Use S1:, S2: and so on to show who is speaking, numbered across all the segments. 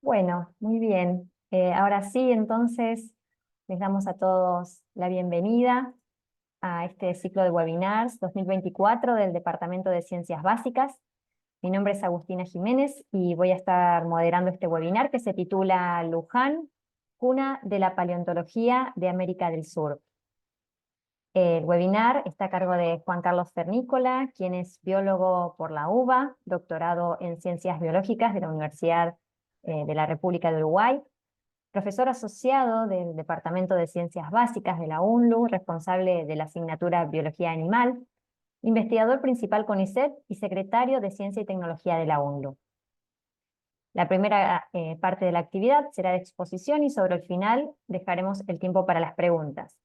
S1: Bueno, muy bien. Ahora sí, entonces, les damos a todos la bienvenida a este ciclo de webinars 2024 del Departamento de Ciencias Básicas. Mi nombre es Agustina Jiménez y voy a estar moderando este webinar que se titula Luján, cuna de la paleontología de América del Sur. El webinar está a cargo de Juan Carlos Fernícola, quien es biólogo por la UBA, doctorado en Ciencias Biológicas de la Universidad de la República de Uruguay, profesor asociado del Departamento de Ciencias Básicas de la UNLU, responsable de la asignatura Biología Animal, investigador principal CONICET y secretario de Ciencia y Tecnología de la UNLU. La primera parte de la actividad será de exposición y sobre el final dejaremos el tiempo para las preguntas.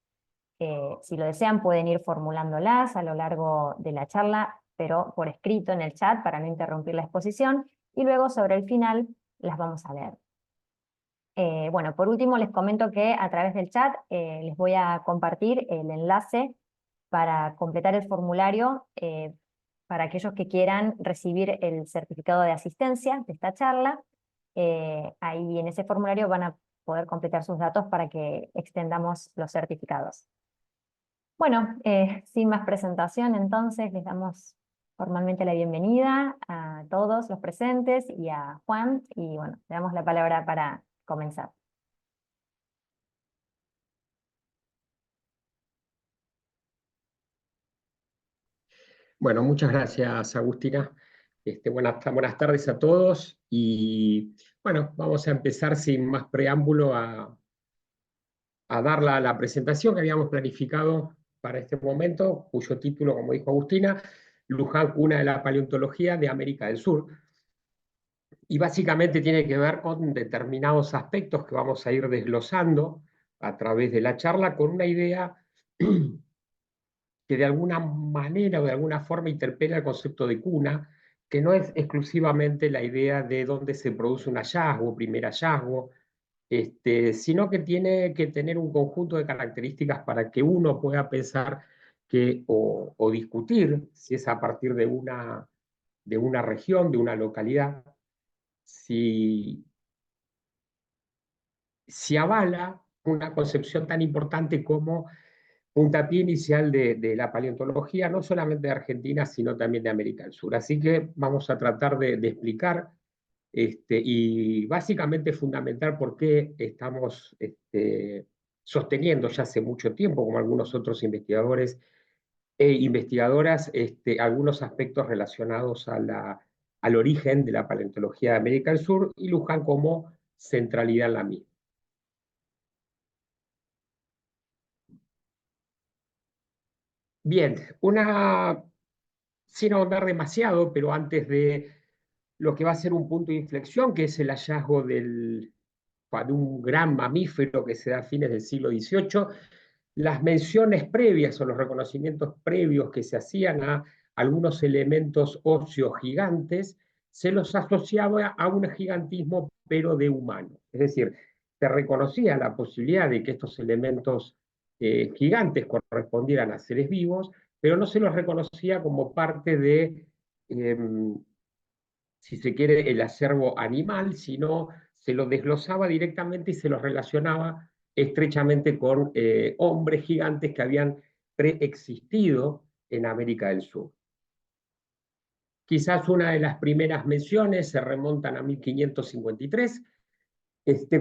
S1: Si lo desean pueden ir formulándolas a lo largo de la charla, pero por escrito en el chat para no interrumpir la exposición, y luego sobre el final las vamos a leer. Bueno, por último les comento que a través del chat les voy a compartir el enlace para completar el formulario para aquellos que quieran recibir el certificado de asistencia de esta charla. Ahí en ese formulario van a poder completar sus datos para que extendamos los certificados. Bueno, sin más presentación, entonces les damos formalmente la bienvenida a todos los presentes y a Juan, y bueno, le damos la palabra para comenzar.
S2: Bueno, muchas gracias, Agustina. Buenas tardes a todos. Y bueno, vamos a empezar sin más preámbulo a dar la presentación que habíamos planificado para este momento, cuyo título, como dijo Agustina, Luján, cuna de la paleontología de América del Sur. Y básicamente tiene que ver con determinados aspectos que vamos a ir desglosando a través de la charla con una idea que de alguna manera o de alguna forma interpela el concepto de cuna, que no es exclusivamente la idea de dónde se produce un hallazgo, primer hallazgo, sino que tiene que tener un conjunto de características para que uno pueda pensar o discutir si es a partir de una región, de una localidad, si avala una concepción tan importante como puntapié inicial de la paleontología, no solamente de Argentina, sino también de América del Sur. Así que vamos a tratar de explicar y básicamente fundamentar por qué estamos sosteniendo ya hace mucho tiempo, como algunos otros investigadores e investigadoras, algunos aspectos relacionados al origen de la paleontología de América del Sur y Luján como centralidad en la misma. Bien, sin ahondar demasiado, pero antes de lo que va a ser un punto de inflexión, que es el hallazgo de un gran mamífero que se da a fines del siglo XVIII, las menciones previas o los reconocimientos previos que se hacían a algunos elementos óseos gigantes, se los asociaba a un gigantismo, pero de humano. Es decir, se reconocía la posibilidad de que estos elementos gigantes correspondieran a seres vivos, pero no se los reconocía como parte de, si se quiere, el acervo animal, sino se lo desglosaba directamente y se los relacionaba estrechamente con hombres gigantes que habían preexistido en América del Sur. Quizás una de las primeras menciones se remontan a 1553,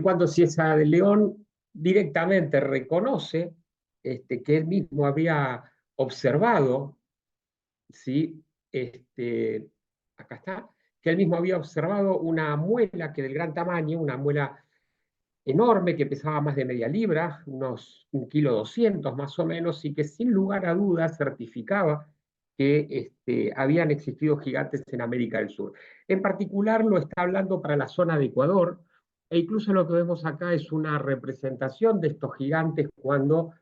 S2: cuando Cieza de León directamente reconoce que él mismo había observado, ¿sí? Acá está, que él mismo había observado una muela que del gran tamaño, una muela enorme que pesaba más de media libra, unos 1,2 kg más o menos, y que sin lugar a dudas certificaba que habían existido gigantes en América del Sur. En particular lo está hablando para la zona de Ecuador, e incluso lo que vemos acá es una representación de estos gigantes cuando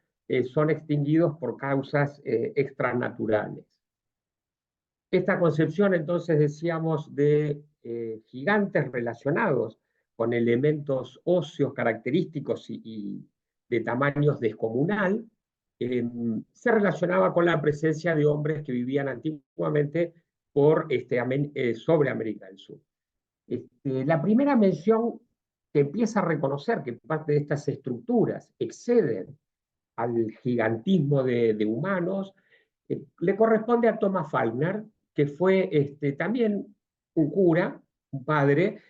S2: son extinguidos por causas extranaturales. Esta concepción, entonces, decíamos, de gigantes relacionados con elementos óseos característicos y de tamaños descomunal, se relacionaba con la presencia de hombres que vivían antiguamente sobre América del Sur. La primera mención que empieza a reconocer que parte de estas estructuras exceden al gigantismo de humanos, le corresponde a Thomas Falkner, que fue también un cura, un padre,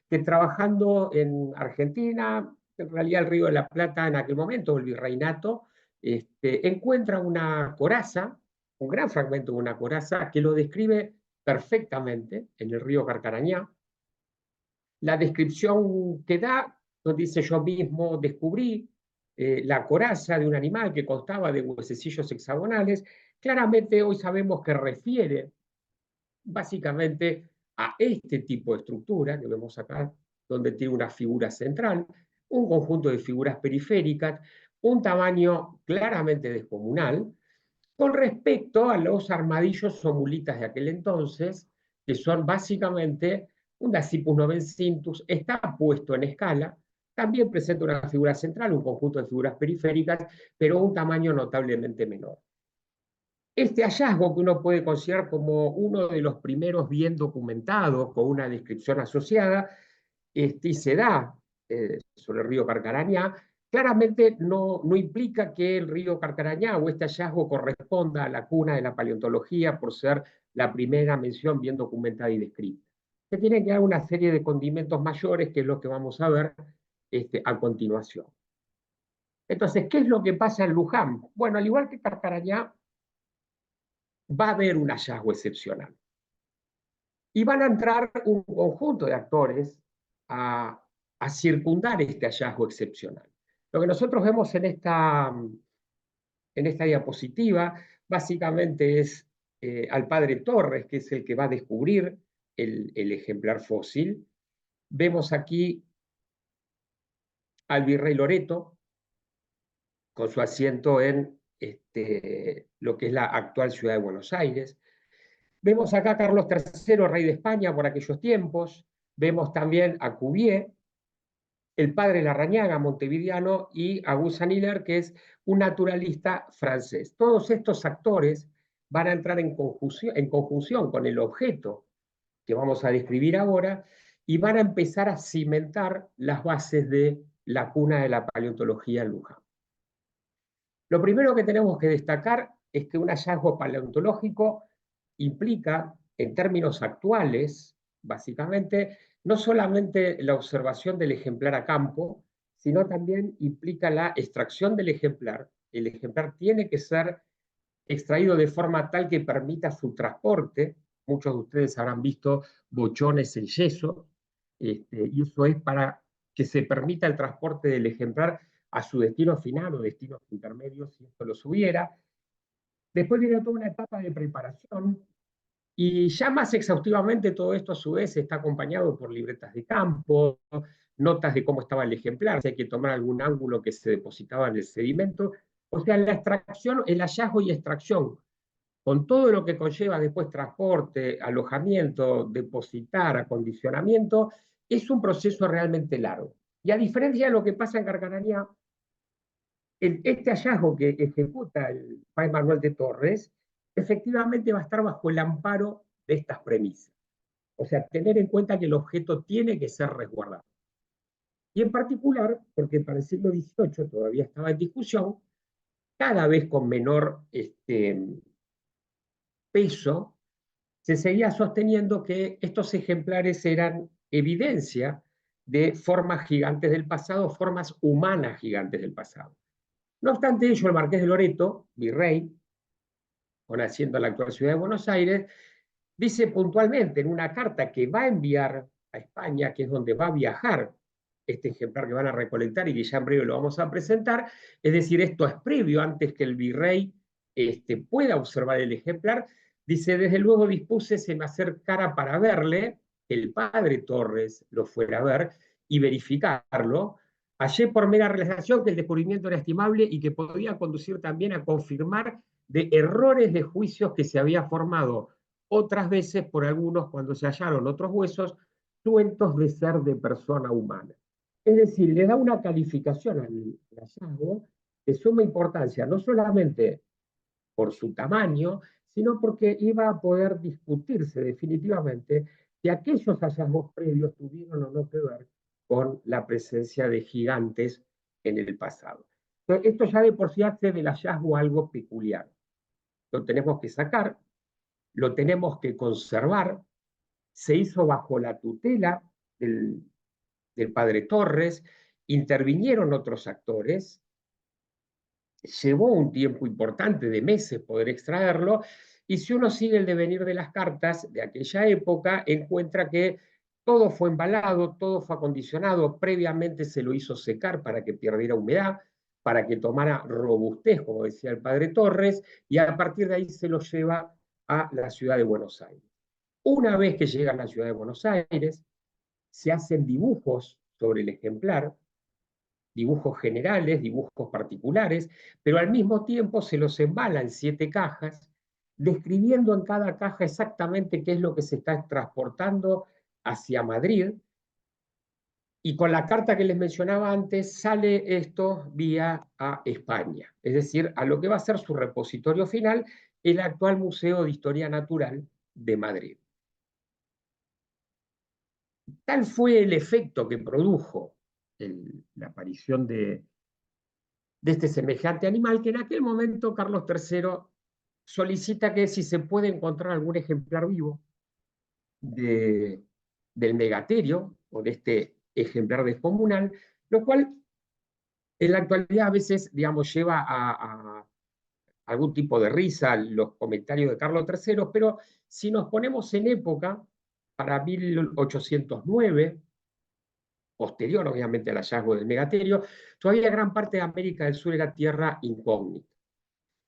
S2: que trabajando en Argentina, en realidad el Río de la Plata en aquel momento, el virreinato, encuentra una coraza, un gran fragmento de una coraza, que lo describe perfectamente en el río Carcarañá. La descripción que da, nos dice: yo mismo descubrí la coraza de un animal que constaba de huesecillos hexagonales. Claramente hoy sabemos que refiere básicamente a este tipo de estructura que vemos acá, donde tiene una figura central, un conjunto de figuras periféricas, un tamaño claramente descomunal, con respecto a los armadillos o mulitas de aquel entonces, que son básicamente un Dasypus novencintus, está puesto en escala, también presenta una figura central, un conjunto de figuras periféricas, pero un tamaño notablemente menor. Este hallazgo, que uno puede considerar como uno de los primeros bien documentados, con una descripción asociada, y se da sobre el río Carcarañá, claramente no implica que el río Carcarañá o este hallazgo corresponda a la cuna de la paleontología por ser la primera mención bien documentada y descrita. Se tiene que dar una serie de condimentos mayores, que es lo que vamos a ver a continuación. Entonces, ¿qué es lo que pasa en Luján? Bueno, al igual que Carcarañá, va a haber un hallazgo excepcional. Y van a entrar un conjunto de actores a circundar este hallazgo excepcional. Lo que nosotros vemos en esta diapositiva básicamente es al padre Torres, que es el que va a descubrir el ejemplar fósil. Vemos aquí al virrey Loreto con su asiento en lo que es la actual ciudad de Buenos Aires. Vemos acá a Carlos III, rey de España por aquellos tiempos. Vemos también a Cuvier, el padre Larrañaga, montevideano, y a Gusan Hiller, que es un naturalista francés. Todos estos actores van a entrar en conjunción con el objeto que vamos a describir ahora y van a empezar a cimentar las bases de la cuna de la paleontología en Luján. Lo primero que tenemos que destacar es que un hallazgo paleontológico implica, en términos actuales, básicamente, no solamente la observación del ejemplar a campo, sino también implica la extracción del ejemplar. El ejemplar tiene que ser extraído de forma tal que permita su transporte. Muchos de ustedes habrán visto bochones en yeso, y eso es para que se permita el transporte del ejemplar a su destino final o destinos intermedios, si esto los hubiera. Después viene toda una etapa de preparación, y ya más exhaustivamente todo esto a su vez está acompañado por libretas de campo, notas de cómo estaba el ejemplar, si hay que tomar algún ángulo que se depositaba en el sedimento. O sea, la extracción, el hallazgo y extracción, con todo lo que conlleva después transporte, alojamiento, depositar, acondicionamiento, es un proceso realmente largo. Y a diferencia de lo que pasa en Carcarañá, este hallazgo que ejecuta el padre Manuel de Torres, efectivamente va a estar bajo el amparo de estas premisas. O sea, tener en cuenta que el objeto tiene que ser resguardado. Y en particular, porque para el siglo XVIII todavía estaba en discusión, cada vez con menor peso, se seguía sosteniendo que estos ejemplares eran evidencia de formas gigantes del pasado, formas humanas gigantes del pasado. No obstante ello, el marqués de Loreto, virrey, con asiento en la actual ciudad de Buenos Aires, dice puntualmente en una carta que va a enviar a España, que es donde va a viajar este ejemplar que van a recolectar y que ya en breve lo vamos a presentar, es decir, esto es previo, antes que el virrey pueda observar el ejemplar, dice: desde luego dispuse se me acercara para verle, el padre Torres lo fuera a ver y verificarlo. Hallé por mera realización que el descubrimiento era estimable y que podía conducir también a confirmar de errores de juicios que se había formado otras veces por algunos cuando se hallaron otros huesos sueltos de ser de persona humana. Es decir, le da una calificación al hallazgo de suma importancia, no solamente por su tamaño, sino porque iba a poder discutirse definitivamente si aquellos hallazgos previos tuvieron o no que ver con la presencia de gigantes en el pasado. Entonces, esto ya de por sí hace del hallazgo algo peculiar. Lo tenemos que sacar, lo tenemos que conservar, se hizo bajo la tutela del padre Torres, intervinieron otros actores, llevó un tiempo importante de meses poder extraerlo, y si uno sigue el devenir de las cartas de aquella época, encuentra que todo fue embalado, todo fue acondicionado, previamente se lo hizo secar para que perdiera humedad, para que tomara robustez, como decía el padre Torres, y a partir de ahí se lo lleva a la ciudad de Buenos Aires. Una vez que llega a la ciudad de Buenos Aires, se hacen dibujos sobre el ejemplar, dibujos generales, dibujos particulares, pero al mismo tiempo se los embala en 7 cajas, describiendo en cada caja exactamente qué es lo que se está transportando hacia Madrid, y con la carta que les mencionaba antes, sale esto vía a España, es decir, a lo que va a ser su repositorio final, el actual Museo de Historia Natural de Madrid. Tal fue el efecto que produjo la aparición de este semejante animal, que en aquel momento Carlos III solicita que si se puede encontrar algún ejemplar vivo de, del megaterio o de este ejemplar descomunal, lo cual en la actualidad a veces, digamos, lleva a algún tipo de risa los comentarios de Carlos III, pero si nos ponemos en época, para 1809, posterior obviamente al hallazgo del megaterio, todavía gran parte de América del Sur era tierra incógnita.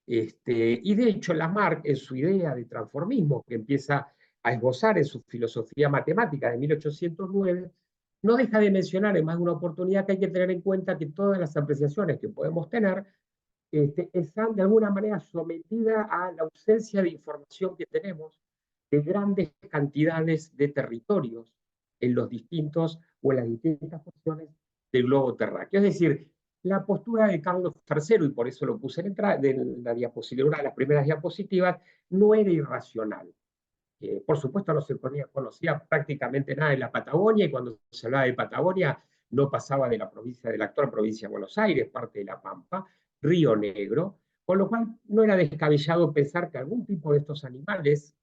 S2: Y de hecho, Lamarck, en su idea de transformismo, que empieza a esbozar en su filosofía matemática de 1809, no deja de mencionar en más de una oportunidad que hay que tener en cuenta que todas las apreciaciones que podemos tener están de alguna manera sometidas a la ausencia de información que tenemos de grandes cantidades de territorios en los distintos o en las distintas porciones del globo terráqueo. Es decir, la postura de Carlos III, y por eso lo puse en la diapositiva, una de las primeras diapositivas, no era irracional. Por supuesto, no se conocía prácticamente nada de la Patagonia, y cuando se hablaba de Patagonia no pasaba de la provincia, de la actual provincia de Buenos Aires, parte de La Pampa, Río Negro, con lo cual no era descabellado pensar que algún tipo de estos animales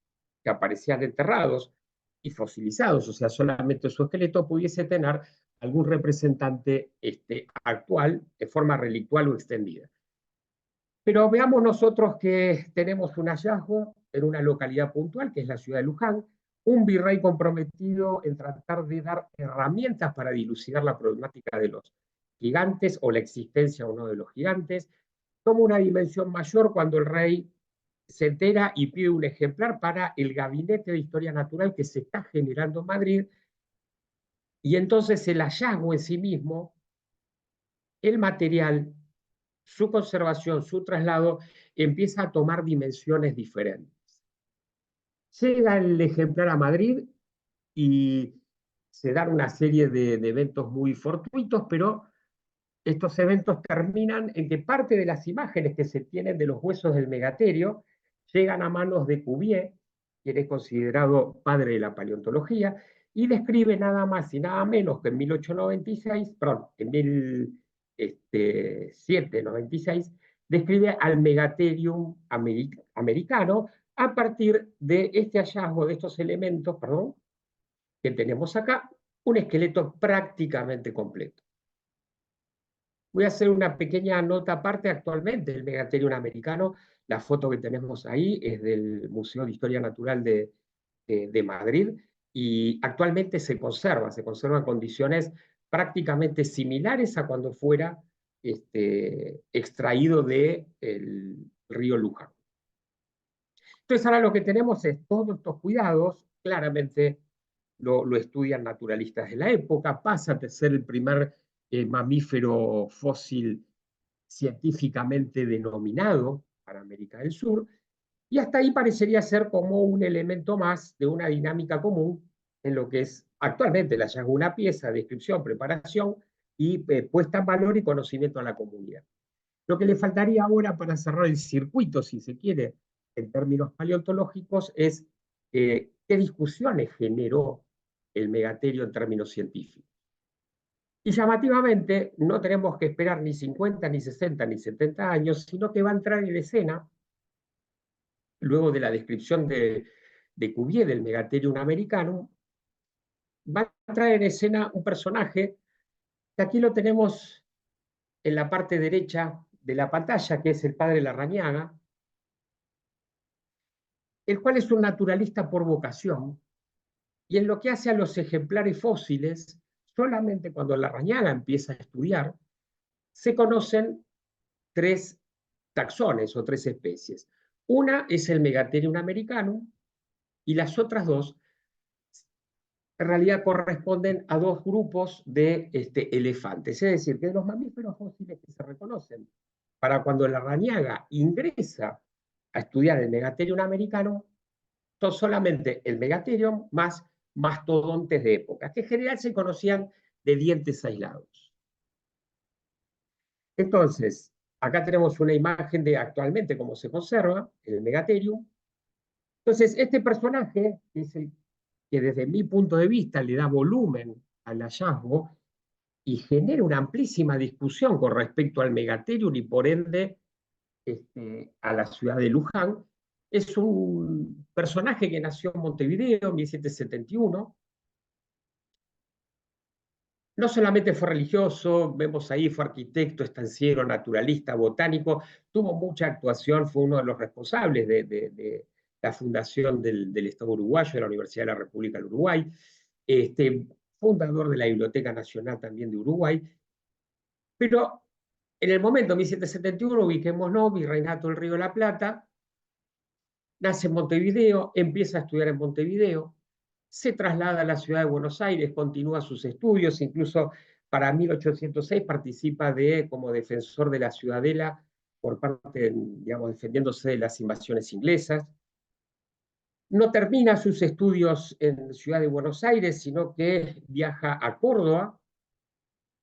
S2: que aparecían enterrados y fosilizados, o sea, solamente su esqueleto, pudiese tener algún representante actual de forma relictual o extendida. Pero veamos nosotros que tenemos un hallazgo en una localidad puntual, que es la ciudad de Luján, un virrey comprometido en tratar de dar herramientas para dilucidar la problemática de los gigantes o la existencia o no de los gigantes, toma una dimensión mayor cuando el rey se entera y pide un ejemplar para el gabinete de historia natural que se está generando en Madrid, y entonces el hallazgo en sí mismo, el material, su conservación, su traslado, empieza a tomar dimensiones diferentes. Llega el ejemplar a Madrid y se dan una serie de eventos muy fortuitos, pero estos eventos terminan en que parte de las imágenes que se tienen de los huesos del megaterio llegan a manos de Cuvier, quien es considerado padre de la paleontología, y describe nada más y nada menos que en 1896, perdón, en 1796, describe al Megatherium americano a partir de este hallazgo de estos elementos, perdón, que tenemos acá, un esqueleto prácticamente completo. Voy a hacer una pequeña nota aparte. Actualmente el Megatherium americano, la foto que tenemos ahí es del Museo de Historia Natural de Madrid, y actualmente se conserva en condiciones prácticamente similares a cuando fuera extraído del río Luján. Entonces ahora lo que tenemos es todos estos cuidados, claramente lo estudian naturalistas de la época, pasa a ser el primer mamífero fósil científicamente denominado para América del Sur, y hasta ahí parecería ser como un elemento más de una dinámica común en lo que es actualmente el hallazgo de una pieza, descripción, preparación y puesta en valor y conocimiento a la comunidad. Lo que le faltaría ahora para cerrar el circuito, si se quiere, en términos paleontológicos, es qué discusiones generó el megaterio en términos científicos. Y llamativamente, no tenemos que esperar ni 50, ni 60, ni 70 años, sino que va a entrar en escena, luego de la descripción de Cuvier del Megatherium americanum, va a entrar en escena un personaje que aquí lo tenemos en la parte derecha de la pantalla, que es el padre Larrañaga, el cual es un naturalista por vocación, y en lo que hace a los ejemplares fósiles, solamente cuando Larrañaga empieza a estudiar, se conocen tres taxones o tres especies. Una es el Megatherium americanum, y las otras dos en realidad corresponden a dos grupos de elefantes, es decir, que de los mamíferos fósiles que se reconocen para cuando Larrañaga ingresa a estudiar el Megatherium americanum, son solamente el Megatherium más mastodontes de época, que en general se conocían de dientes aislados. Entonces, acá tenemos una imagen de actualmente cómo se conserva el Megatherium. Entonces, este personaje, que es el que desde mi punto de vista le da volumen al hallazgo y genera una amplísima discusión con respecto al Megatherium y por ende a la ciudad de Luján, es un personaje que nació en Montevideo en 1771. No solamente fue religioso, vemos ahí, fue arquitecto, estanciero, naturalista, botánico, tuvo mucha actuación, fue uno de los responsables de la fundación del Estado uruguayo, de la Universidad de la República del Uruguay, fundador de la Biblioteca Nacional también de Uruguay, pero en el momento 1771, ubiquémonos, Virreinato del Río de la Plata, nace en Montevideo, empieza a estudiar en Montevideo, se traslada a la ciudad de Buenos Aires, continúa sus estudios, incluso para 1806 participa como defensor de la ciudadela por parte, digamos, defendiéndose de las invasiones inglesas. No termina sus estudios en Ciudad de Buenos Aires, sino que viaja a Córdoba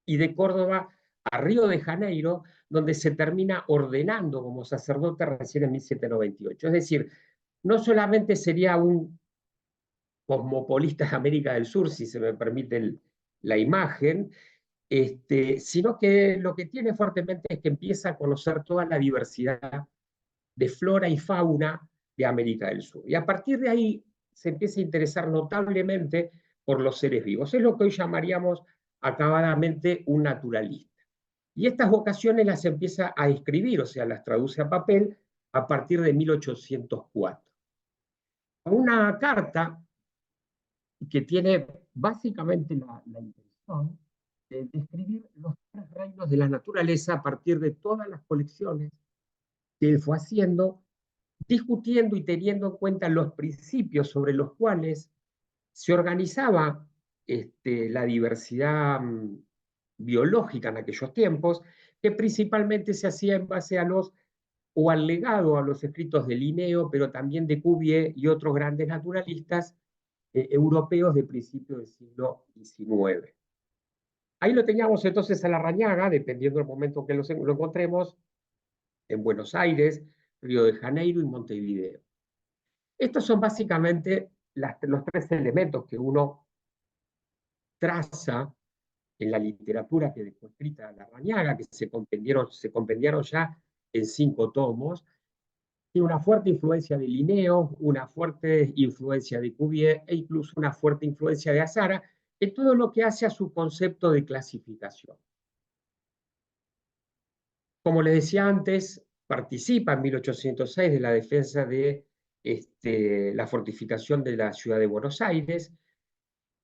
S2: y de Córdoba a Río de Janeiro, donde se termina ordenando como sacerdote recién en 1798. Es decir, no solamente sería un cosmopolita de América del Sur, si se me permite la imagen, sino que lo que tiene fuertemente es que empieza a conocer toda la diversidad de flora y fauna de América del Sur. Y a partir de ahí se empieza a interesar notablemente por los seres vivos. Es lo que hoy llamaríamos acabadamente un naturalista. Y estas vocaciones las empieza a escribir, o sea, las traduce a papel a partir de 1804. Una carta que tiene básicamente la intención de describir los tres reinos de la naturaleza a partir de todas las colecciones que él fue haciendo, discutiendo y teniendo en cuenta los principios sobre los cuales se organizaba la diversidad biológica en aquellos tiempos, que principalmente se hacía en base a o al legado a los escritos de Linneo, pero también de Cuvier y otros grandes naturalistas europeos de principios del siglo XIX. Ahí lo teníamos entonces a Larrañaga, dependiendo del momento que lo encontremos, en Buenos Aires, Río de Janeiro y Montevideo. Estos son básicamente los tres elementos que uno traza en la literatura que dejó escrita Larrañaga, que se compendiaron ya en 5 tomos. Tiene una fuerte influencia de Linneo, una fuerte influencia de Cuvier e incluso una fuerte influencia de Azara en todo lo que hace a su concepto de clasificación. Como les decía antes, participa en 1806 de la defensa de la fortificación de la ciudad de Buenos Aires.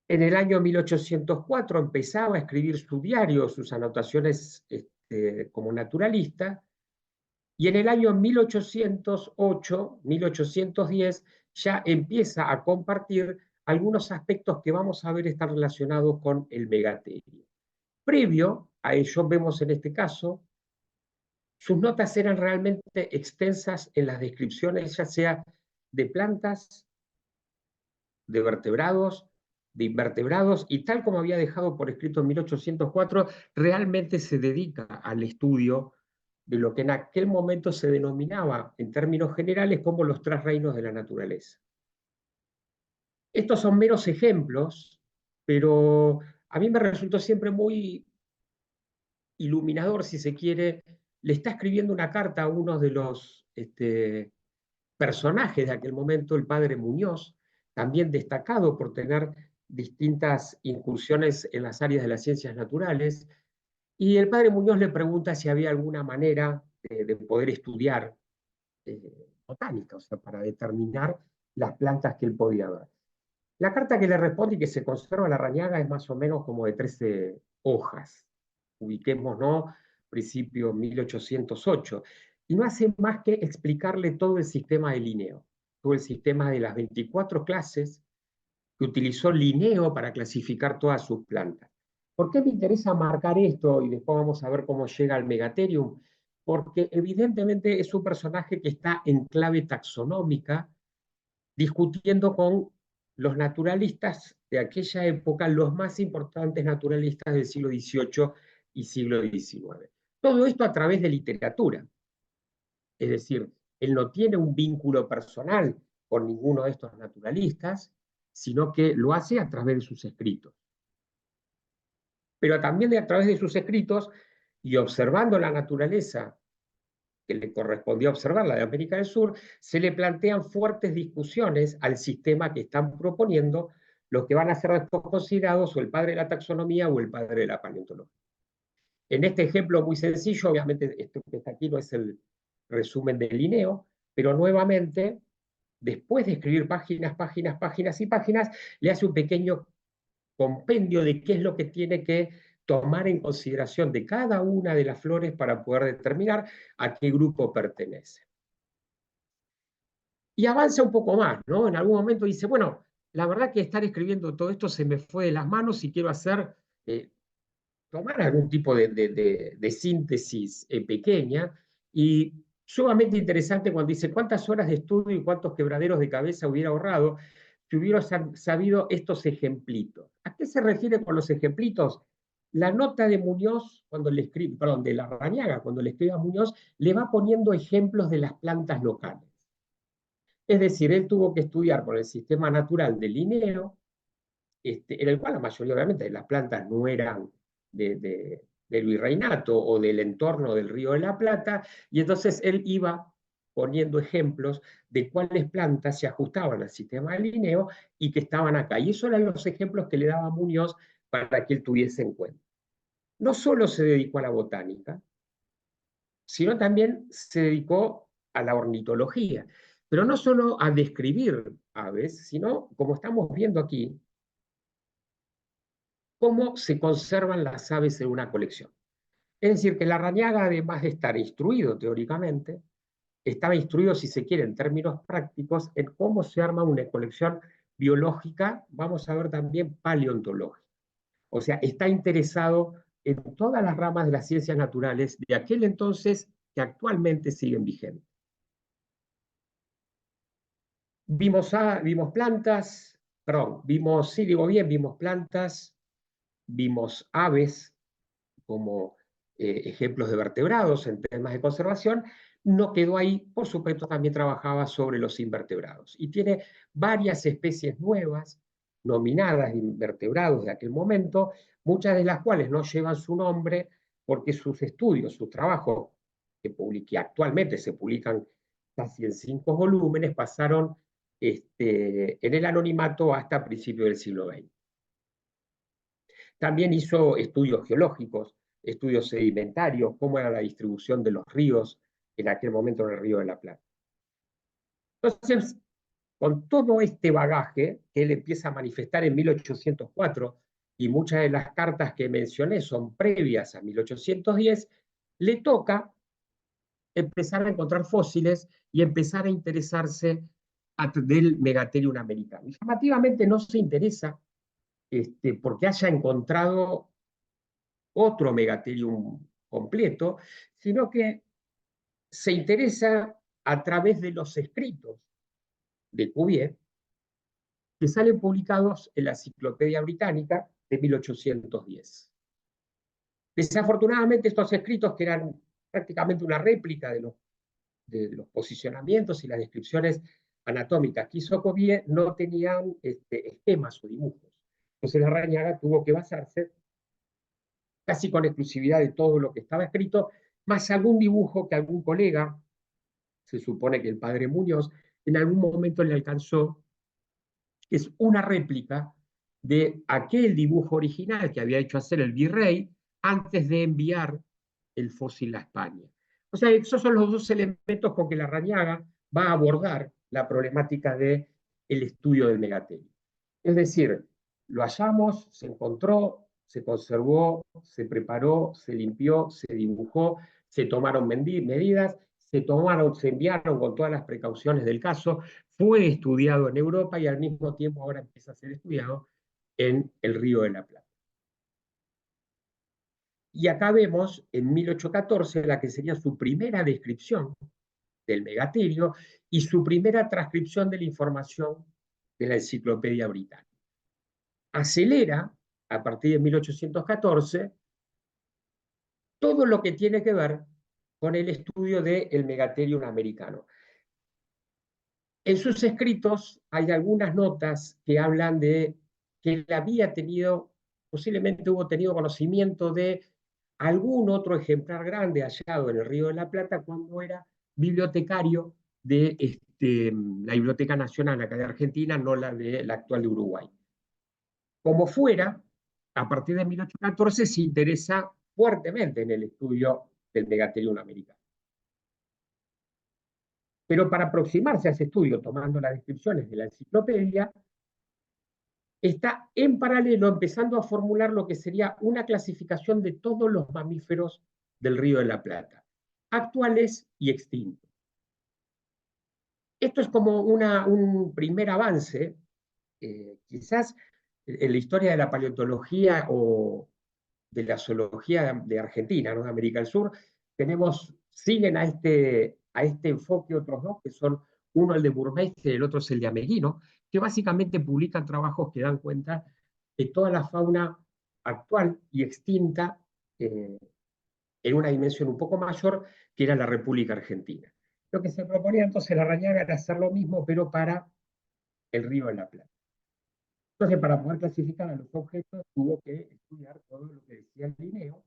S2: En el año 1804 empezaba a escribir su diario, sus anotaciones como naturalista, y en el año 1808, 1810, ya empieza a compartir algunos aspectos que vamos a ver están relacionados con el megaterio. Previo a ello, vemos en este caso, sus notas eran realmente extensas en las descripciones, ya sea de plantas, de vertebrados, de invertebrados, y tal como había dejado por escrito en 1804, realmente se dedica al estudio de lo que en aquel momento se denominaba, en términos generales, como los tres reinos de la naturaleza. Estos son meros ejemplos, pero a mí me resultó siempre muy iluminador, si se quiere, le está escribiendo una carta a uno de los personajes de aquel momento, el padre Muñoz, también destacado por tener distintas incursiones en las áreas de las ciencias naturales, y el padre Muñoz le pregunta si había alguna manera de poder estudiar botánica, o sea, para determinar las plantas que él podía ver. La carta que le responde y que se conserva en Larrañaga es más o menos como de 13 hojas. Ubiquémonos, principio 1808. Y no hace más que explicarle todo el sistema de Linneo, todo el sistema de las 24 clases que utilizó Linneo para clasificar todas sus plantas. ¿Por qué me interesa marcar esto? Y después vamos a ver cómo llega al Megatherium. Porque evidentemente es un personaje que está en clave taxonómica, discutiendo con los naturalistas de aquella época, los más importantes naturalistas del siglo XVIII y siglo XIX. Todo esto a través de literatura. Es decir, él no tiene un vínculo personal con ninguno de estos naturalistas, sino que lo hace a través de sus escritos. Pero también a través de sus escritos y observando la naturaleza que le correspondía observar, la de América del Sur, se le plantean fuertes discusiones al sistema que están proponiendo los que van a ser después considerados o el padre de la taxonomía o el padre de la paleontología. En este ejemplo muy sencillo, obviamente esto que está aquí no es el resumen de Linneo, pero nuevamente, después de escribir páginas, páginas, páginas y páginas, le hace un pequeño compendio de qué es lo que tiene que tomar en consideración de cada una de las flores para poder determinar a qué grupo pertenece. Y avanza un poco más, ¿no? En algún momento dice, bueno, la verdad que estar escribiendo todo esto se me fue de las manos y quiero hacer, tomar algún tipo de síntesis pequeña, y sumamente interesante cuando dice cuántas horas de estudio y cuántos quebraderos de cabeza hubiera ahorrado si hubiera sabido estos ejemplitos. ¿A qué se refiere con los ejemplitos? La nota de Muñoz, cuando le escribe, perdón, de Larrañaga, cuando le escribe a Muñoz, le va poniendo ejemplos de las plantas locales. Es decir, él tuvo que estudiar por el sistema natural de Linneo, en el cual la mayoría, obviamente, de las plantas no eran del virreinato o del entorno del Río de la Plata, y entonces él iba poniendo ejemplos de cuáles plantas se ajustaban al sistema de Linneo y que estaban acá. Y esos eran los ejemplos que le daba Muñoz para que él tuviese en cuenta. No solo se dedicó a la botánica, sino también se dedicó a la ornitología, pero no solo a describir aves, sino, como estamos viendo aquí, cómo se conservan las aves en una colección. Es decir, que Larrañaga, además de estar instruido teóricamente, estaba instruido, si se quiere, en términos prácticos, en cómo se arma una colección biológica, vamos a ver también paleontológica. O sea, está interesado en todas las ramas de las ciencias naturales de aquel entonces que actualmente siguen vigentes. Vimos plantas, perdón, sí digo bien, vimos plantas, vimos aves como ejemplos de vertebrados en temas de conservación. No quedó ahí, por supuesto también trabajaba sobre los invertebrados y tiene varias especies nuevas nominadas invertebrados de aquel momento, muchas de las cuales no llevan su nombre porque sus estudios, sus trabajos que actualmente se publican casi en 5 volúmenes, pasaron en el anonimato hasta principios del siglo XX. También hizo estudios geológicos, estudios sedimentarios, cómo era la distribución de los ríos en aquel momento en el Río de la Plata. Entonces, con todo este bagaje que él empieza a manifestar en 1804, y muchas de las cartas que mencioné son previas a 1810, le toca empezar a encontrar fósiles y empezar a interesarse del Megatherium americano. Y llamativamente no se interesa porque haya encontrado otro Megatherium completo, sino que se interesa a través de los escritos de Cuvier, que salen publicados en la Enciclopedia Británica de 1810. Desafortunadamente, estos escritos, que eran prácticamente una réplica de los posicionamientos y las descripciones anatómicas que hizo Cuvier, no tenían esquemas o dibujos. Entonces Larrañaga tuvo que basarse casi con exclusividad de todo lo que estaba escrito, más algún dibujo que algún colega, se supone que el padre Muñoz, en algún momento le alcanzó, que es una réplica de aquel dibujo original que había hecho hacer el virrey antes de enviar el fósil a España. O sea, esos son los dos elementos con que Larrañaga va a abordar la problemática del estudio del megaterio. Es decir, lo hallamos, se encontró, se conservó, se preparó, se limpió, se dibujó, se tomaron medidas, se enviaron con todas las precauciones del caso, fue estudiado en Europa y al mismo tiempo ahora empieza a ser estudiado en el Río de la Plata. Y acá vemos en 1814 la que sería su primera descripción del megaterio y su primera transcripción de la información de la Enciclopedia Británica. Acelera, a partir de 1814, todo lo que tiene que ver con el estudio del megatherium americano. En sus escritos hay algunas notas que hablan de que él había tenido, posiblemente hubo tenido conocimiento de algún otro ejemplar grande hallado en el Río de la Plata cuando era bibliotecario de la Biblioteca Nacional acá de Argentina, no la de la actual de Uruguay. Como fuera, a partir de 1814 se interesa fuertemente en el estudio del megatherium americano. Pero para aproximarse a ese estudio, tomando las descripciones de la enciclopedia, está en paralelo empezando a formular lo que sería una clasificación de todos los mamíferos del Río de la Plata, actuales y extintos. Esto es como un primer avance, quizás en la historia de la paleontología o de la zoología de Argentina, ¿no? De América del Sur, siguen a este enfoque otros dos, que son uno el de Burmeister y el otro es el de Ameguino, que básicamente publican trabajos que dan cuenta de toda la fauna actual y extinta en una dimensión un poco mayor, que era la República Argentina. Lo que se proponía entonces Larrañaga era hacer lo mismo, pero para el Río de la Plata. Entonces, para poder clasificar a los objetos, tuvo que estudiar todo lo que decía Linneo,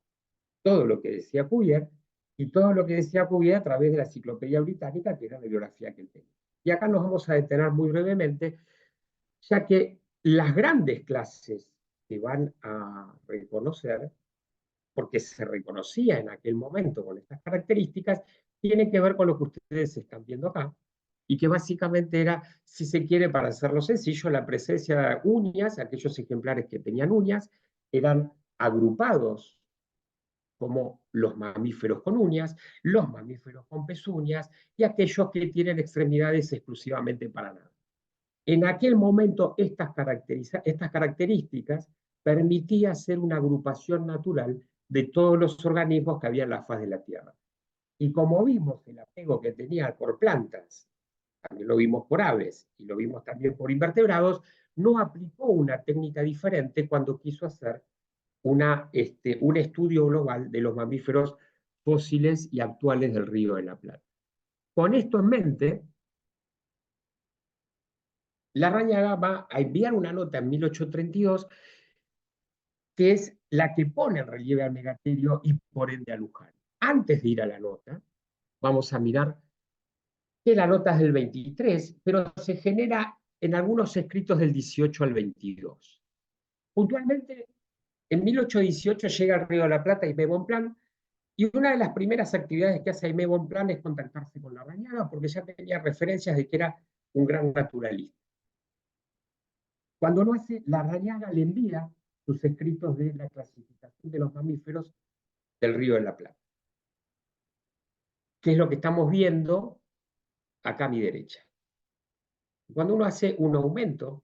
S2: todo lo que decía Cuvier, y todo lo que decía Cuvier a través de la Enciclopedia Británica, que era la bibliografía que él tenía. Y acá nos vamos a detener muy brevemente, ya que las grandes clases que van a reconocer, porque se reconocía en aquel momento con estas características, tienen que ver con lo que ustedes están viendo acá, y que básicamente era, si se quiere, para hacerlo sencillo, la presencia de uñas, aquellos ejemplares que tenían uñas, eran agrupados como los mamíferos con uñas, los mamíferos con pezuñas y aquellos que tienen extremidades exclusivamente para nada. En aquel momento estas características permitían hacer una agrupación natural de todos los organismos que había en la faz de la Tierra. Y como vimos el apego que tenía por plantas, también lo vimos por aves y lo vimos también por invertebrados, no aplicó una técnica diferente cuando quiso hacer un estudio global de los mamíferos fósiles y actuales del Río de la Plata. Con esto en mente, Larrañaga va a enviar una nota en 1832 que es la que pone en relieve al megaterio y por ende a Luján. Antes de ir a la nota, vamos a mirar que la nota es del 23, pero se genera en algunos escritos del 18 al 22. Puntualmente, en 1818 llega al Río de la Plata Aimé Bonpland, y una de las primeras actividades que hace Aimé Bonpland es contactarse con Larrañaga, porque ya tenía referencias de que era un gran naturalista. Cuando lo hace, Larrañaga le envía sus escritos de la clasificación de los mamíferos del Río de la Plata, que es lo que estamos viendo acá a mi derecha. Cuando uno hace un aumento,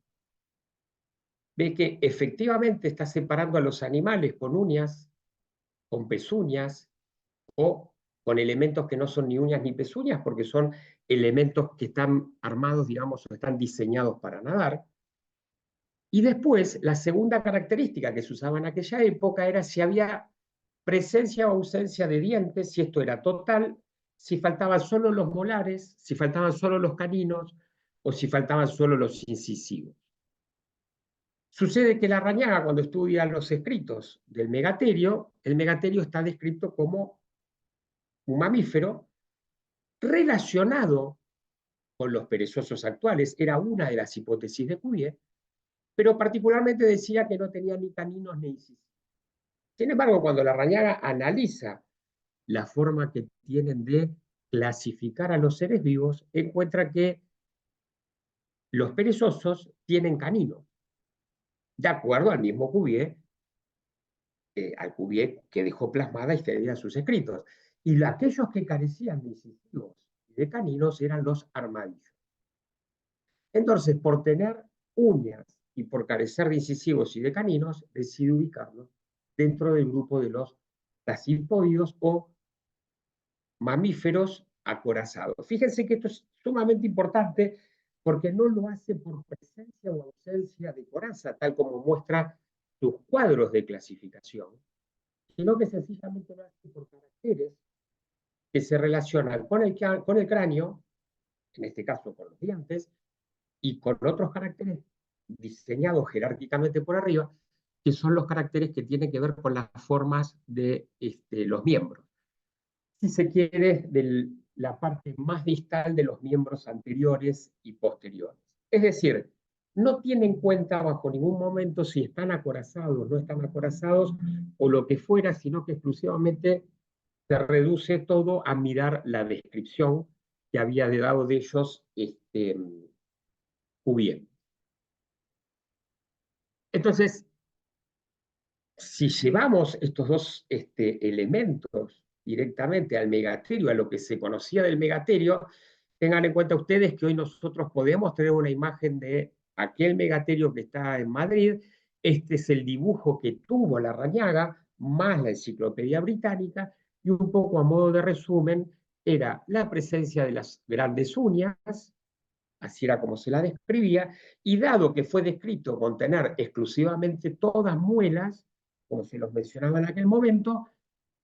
S2: ve que efectivamente está separando a los animales con uñas, con pezuñas o con elementos que no son ni uñas ni pezuñas, porque son elementos que están armados, digamos, o están diseñados para nadar. Y después, la segunda característica que se usaba en aquella época era si había presencia o ausencia de dientes, si esto era total, si faltaban solo los molares, si faltaban solo los caninos o si faltaban solo los incisivos. Sucede que Larrañaga, cuando estudia los escritos del megaterio, el megaterio está descrito como un mamífero relacionado con los perezosos actuales. Era una de las hipótesis de Cuvier, pero particularmente decía que no tenía ni caninos ni incisivos. Sin embargo, cuando Larrañaga analiza la forma que tienen de clasificar a los seres vivos, encuentra que los perezosos tienen caninos, de acuerdo al mismo Cuvier, al Cuvier que dejó plasmada y en sus escritos. Y aquellos que carecían de incisivos y de caninos eran los armadillos. Entonces, por tener uñas y por carecer de incisivos y de caninos, decide ubicarlos dentro del grupo de los dasilpódidos o mamíferos acorazados. Fíjense que esto es sumamente importante porque no lo hace por presencia o ausencia de coraza, tal como muestra sus cuadros de clasificación, sino que sencillamente lo hace por caracteres que se relacionan con el cráneo, en este caso con los dientes, y con otros caracteres diseñados jerárquicamente por arriba, que son los caracteres que tienen que ver con las formas de los miembros. Si se quiere, de la parte más distal de los miembros anteriores y posteriores. Es decir, no tiene en cuenta bajo ningún momento si están acorazados, no están acorazados o lo que fuera, sino que exclusivamente se reduce todo a mirar la descripción que había dado de ellos Cuvier. Entonces, si llevamos estos dos elementos directamente al megaterio, a lo que se conocía del megaterio, tengan en cuenta ustedes que hoy nosotros podemos tener una imagen de aquel megaterio que está en Madrid. Este es el dibujo que tuvo Larrañaga, más la Enciclopedia Británica, y un poco a modo de resumen, era la presencia de las grandes uñas, así era como se la describía, y dado que fue descrito con tener exclusivamente todas muelas, como se los mencionaba en aquel momento,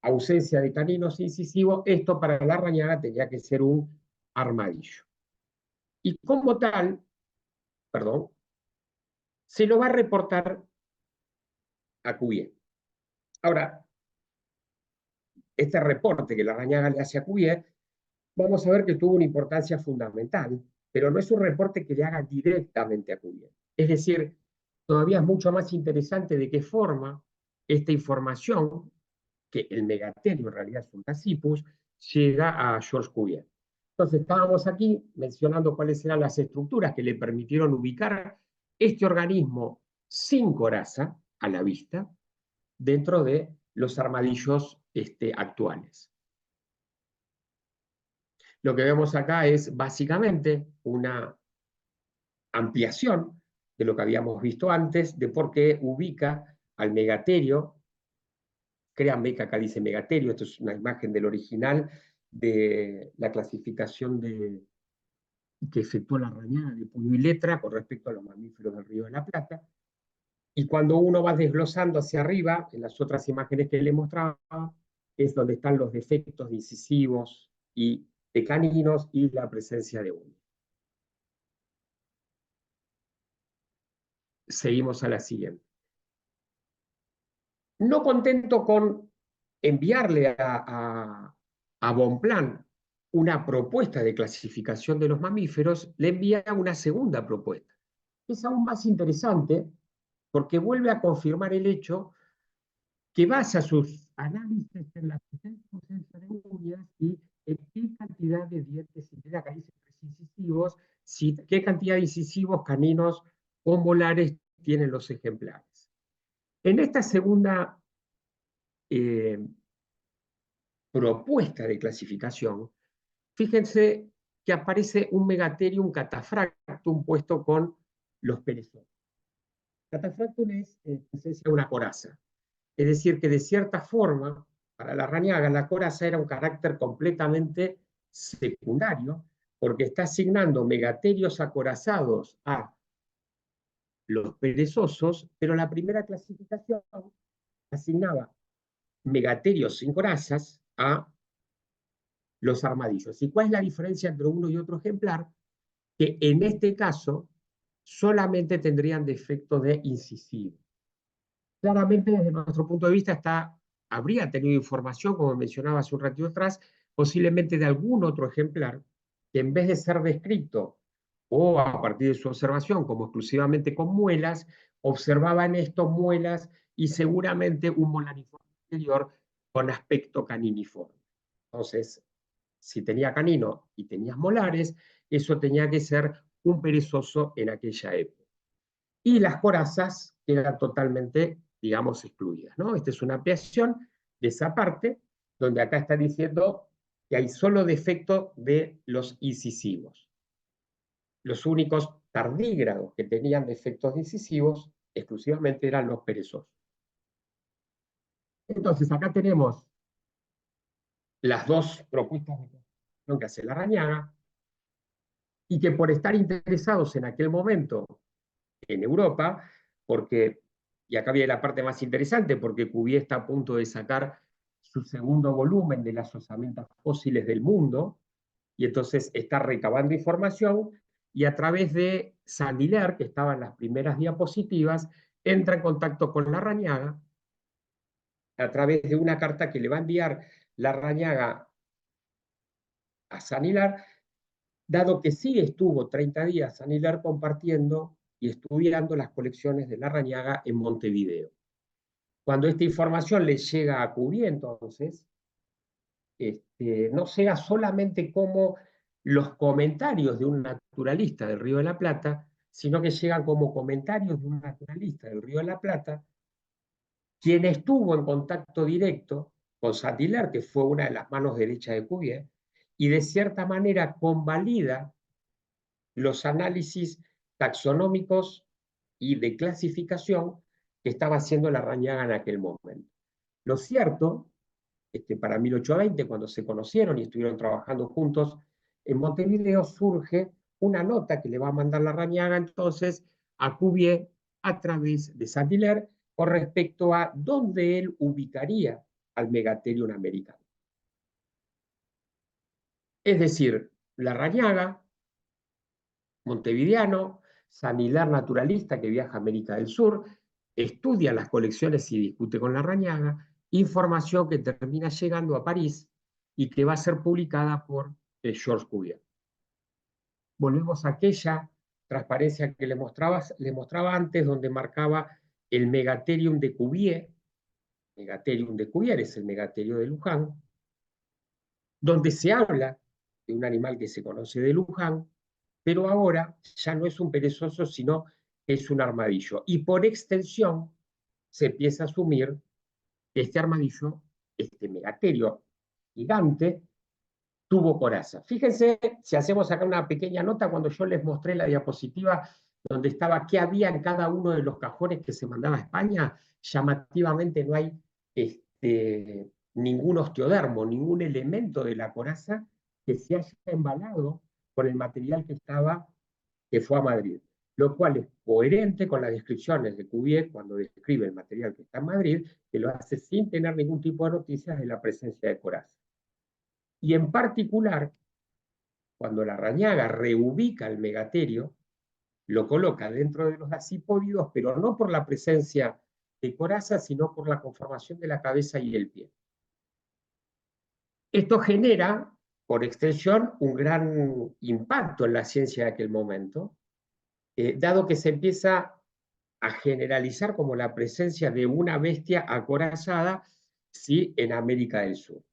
S2: ausencia de caninos incisivos, esto para Larrañaga tenía que ser un armadillo. Y como tal, perdón, se lo va a reportar a Cuvier. Ahora, este reporte que Larrañaga le hace a Cuvier, vamos a ver que tuvo una importancia fundamental, pero no es un reporte que le haga directamente a Cuvier. Es decir, todavía es mucho más interesante de qué forma esta información, que el megaterio en realidad es un Dasypus, llega a Georges Cuvier. Entonces estábamos aquí mencionando cuáles eran las estructuras que le permitieron ubicar este organismo sin coraza a la vista dentro de los armadillos actuales. Lo que vemos acá es básicamente una ampliación de lo que habíamos visto antes, de por qué ubica al megaterio. Créanme que acá dice megaterio, esto es una imagen del original de la clasificación que efectuó Larrañaga de puño y letra con respecto a los mamíferos del Río de la Plata. Y cuando uno va desglosando hacia arriba, en las otras imágenes que le mostraba, es donde están los defectos de incisivos y de caninos y la presencia de uñas. Seguimos a la siguiente. No contento con enviarle a Bonpland una propuesta de clasificación de los mamíferos, le envía una segunda propuesta. Es aún más interesante porque vuelve a confirmar el hecho que basa sus análisis en la presencia de uñas y en qué cantidad de dientes, si tiene acá dice incisivos, qué cantidad de incisivos caninos o molares tienen los ejemplares. En esta segunda propuesta de clasificación, fíjense que aparece un megatherium cataphractum puesto con los perezosos. Cataphractum es en esencia una coraza. Es decir, que de cierta forma, para Larrañaga, la coraza era un carácter completamente secundario, porque está asignando megatherios acorazados a los perezosos, pero la primera clasificación asignaba megatherios sin corazas a los armadillos. ¿Y cuál es la diferencia entre uno y otro ejemplar? Que en este caso, solamente tendrían defecto de incisivo. Claramente, desde nuestro punto de vista, habría tenido información, como mencionaba hace un ratito atrás, posiblemente de algún otro ejemplar, que en vez de ser descrito o a partir de su observación como exclusivamente con muelas, observaban estos muelas y seguramente un molariforme anterior con aspecto caniniforme. Entonces, si tenía canino y tenías molares, eso tenía que ser un perezoso en aquella época. Y las corazas quedan totalmente, digamos, excluidas, ¿no? Esta es una ampliación de esa parte, donde acá está diciendo que hay solo defecto de los incisivos. Los únicos tardígrados que tenían defectos incisivos exclusivamente eran los perezosos. Entonces, acá tenemos las dos propuestas de clasificación que hace Larrañaga, y que por estar interesados en aquel momento en Europa, porque, y acá viene la parte más interesante, porque Cuvier está a punto de sacar su segundo volumen de las osamentas fósiles del mundo, y entonces está recabando información, y a través de Saint-Hilaire, que estaba en las primeras diapositivas, entra en contacto con Larrañaga a través de una carta que le va a enviar Larrañaga a Saint-Hilaire, dado que sí estuvo 30 días Saint-Hilaire compartiendo y estudiando las colecciones de Larrañaga en Montevideo. Cuando esta información le llega a Cuvier, entonces, no sea solamente como los comentarios de un naturalista del Río de la Plata, sino que llegan como comentarios de un naturalista del Río de la Plata, quien estuvo en contacto directo con Saint-Hilaire, que fue una de las manos derechas de Cuvier, y de cierta manera convalida los análisis taxonómicos y de clasificación que estaba haciendo Larrañaga en aquel momento. Lo cierto para 1820, cuando se conocieron y estuvieron trabajando juntos en Montevideo, surge una nota que le va a mandar Larrañaga entonces a Cuvier a través de Saint-Hilaire con respecto a dónde él ubicaría al Megatherium americano. Es decir, Larrañaga, montevideano, Saint-Hilaire naturalista que viaja a América del Sur, estudia las colecciones y discute con Larrañaga, información que termina llegando a París y que va a ser publicada por Georges Cuvier. Volvemos a aquella transparencia que le mostraba antes, donde marcaba el Megatherium de Cuvier. Megatherium de Cuvier es el Megaterio de Luján, donde se habla de un animal que se conoce de Luján, pero ahora ya no es un perezoso, sino es un armadillo. Y por extensión se empieza a asumir que este armadillo, este megaterio gigante, tuvo coraza. Fíjense, si hacemos acá una pequeña nota, cuando yo les mostré la diapositiva donde estaba qué había en cada uno de los cajones que se mandaba a España, llamativamente no hay ningún osteodermo, ningún elemento de la coraza que se haya embalado con el material que fue a Madrid, lo cual es coherente con las descripciones de Cuvier cuando describe el material que está en Madrid, que lo hace sin tener ningún tipo de noticias de la presencia de coraza. Y en particular, cuando Larrañaga reubica el megaterio, lo coloca dentro de los dacipódidos, pero no por la presencia de coraza, sino por la conformación de la cabeza y el pie. Esto genera, por extensión, un gran impacto en la ciencia de aquel momento, dado que se empieza a generalizar como la presencia de una bestia acorazada, sí, en América del Sur.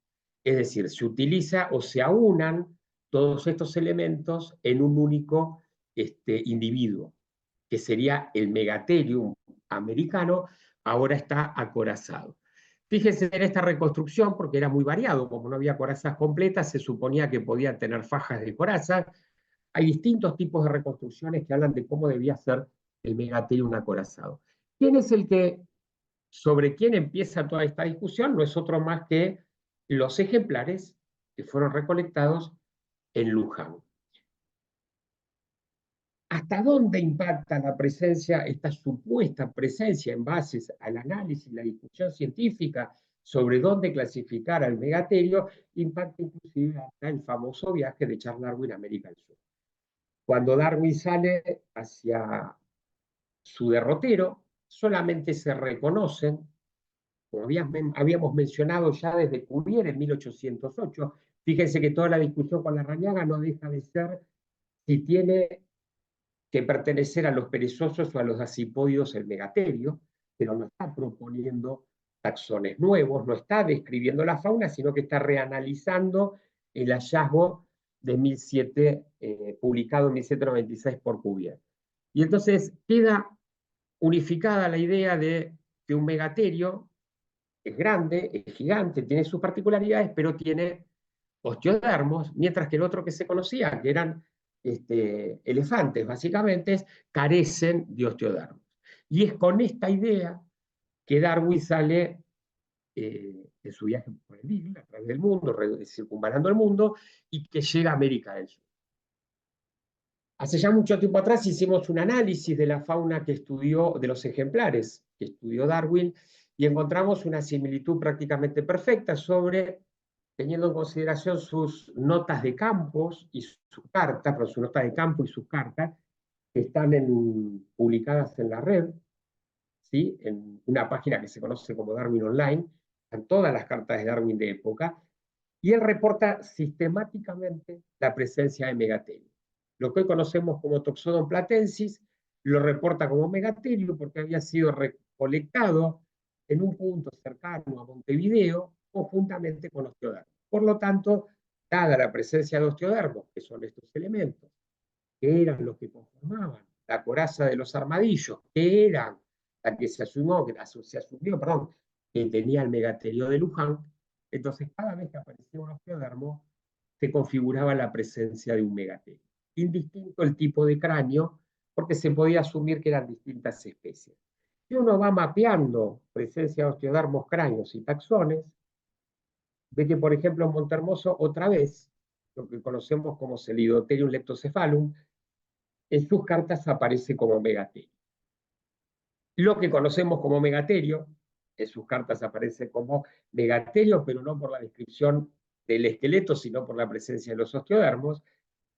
S2: Es decir, se utiliza o se aunan todos estos elementos en un único individuo, que sería el Megatherium americano, ahora está acorazado. Fíjense en esta reconstrucción, porque era muy variado, como no había corazas completas, se suponía que podía tener fajas de coraza. Hay distintos tipos de reconstrucciones que hablan de cómo debía ser el Megatherium acorazado. ¿Quién es el que, sobre quién empieza toda esta discusión? No es otro más que los ejemplares que fueron recolectados en Luján. ¿Hasta dónde impacta la presencia, esta supuesta presencia en base al análisis y la discusión científica sobre dónde clasificar al megaterio? Impacta inclusive hasta el famoso viaje de Charles Darwin a América del Sur. Cuando Darwin sale hacia su derrotero, solamente se reconocen, como habíamos mencionado ya desde Cuvier en 1808, fíjense que toda la discusión con Larrañaga no deja de ser si tiene que pertenecer a los perezosos o a los dacipódidos el megaterio, pero no está proponiendo taxones nuevos, no está describiendo la fauna, sino que está reanalizando el hallazgo de 1007, publicado en 1796 por Cuvier. Y entonces queda unificada la idea de que un megaterio es grande, es gigante, tiene sus particularidades, pero tiene osteodermos, mientras que el otro que se conocía, que eran elefantes básicamente, carecen de osteodermos. Y es con esta idea que Darwin sale de su viaje por el Beagle, a través del mundo, circunvalando el mundo, y que llega a América del Sur. Hace ya mucho tiempo atrás hicimos un análisis de la fauna que estudió, de los ejemplares que estudió Darwin, y encontramos una similitud prácticamente perfecta sobre, teniendo en consideración sus notas de campos y sus cartas, sus notas de campo y sus cartas, que están publicadas en la red, ¿sí? En una página que se conoce como Darwin Online, están todas las cartas de Darwin de época, y él reporta sistemáticamente la presencia de megaterio. Lo que hoy conocemos como Toxodon platensis lo reporta como megaterio porque había sido recolectado en un punto cercano a Montevideo conjuntamente con osteodermos. Por lo tanto, dada la presencia de osteodermos, que son estos elementos, que eran los que conformaban la coraza de los armadillos, que eran la que se asumió, perdón, que tenía el megaterio de Luján, entonces cada vez que aparecía un osteodermo se configuraba la presencia de un megaterio. Indistinto el tipo de cráneo, porque se podía asumir que eran distintas especies. Si uno va mapeando presencia de osteodermos, cráneos y taxones, ve que, por ejemplo, en Montehermoso, otra vez, lo que conocemos como Celidotherium leptocephalum, en sus cartas aparece como megaterio. Lo que conocemos como megaterio, en sus cartas aparece como megaterio, pero no por la descripción del esqueleto, sino por la presencia de los osteodermos,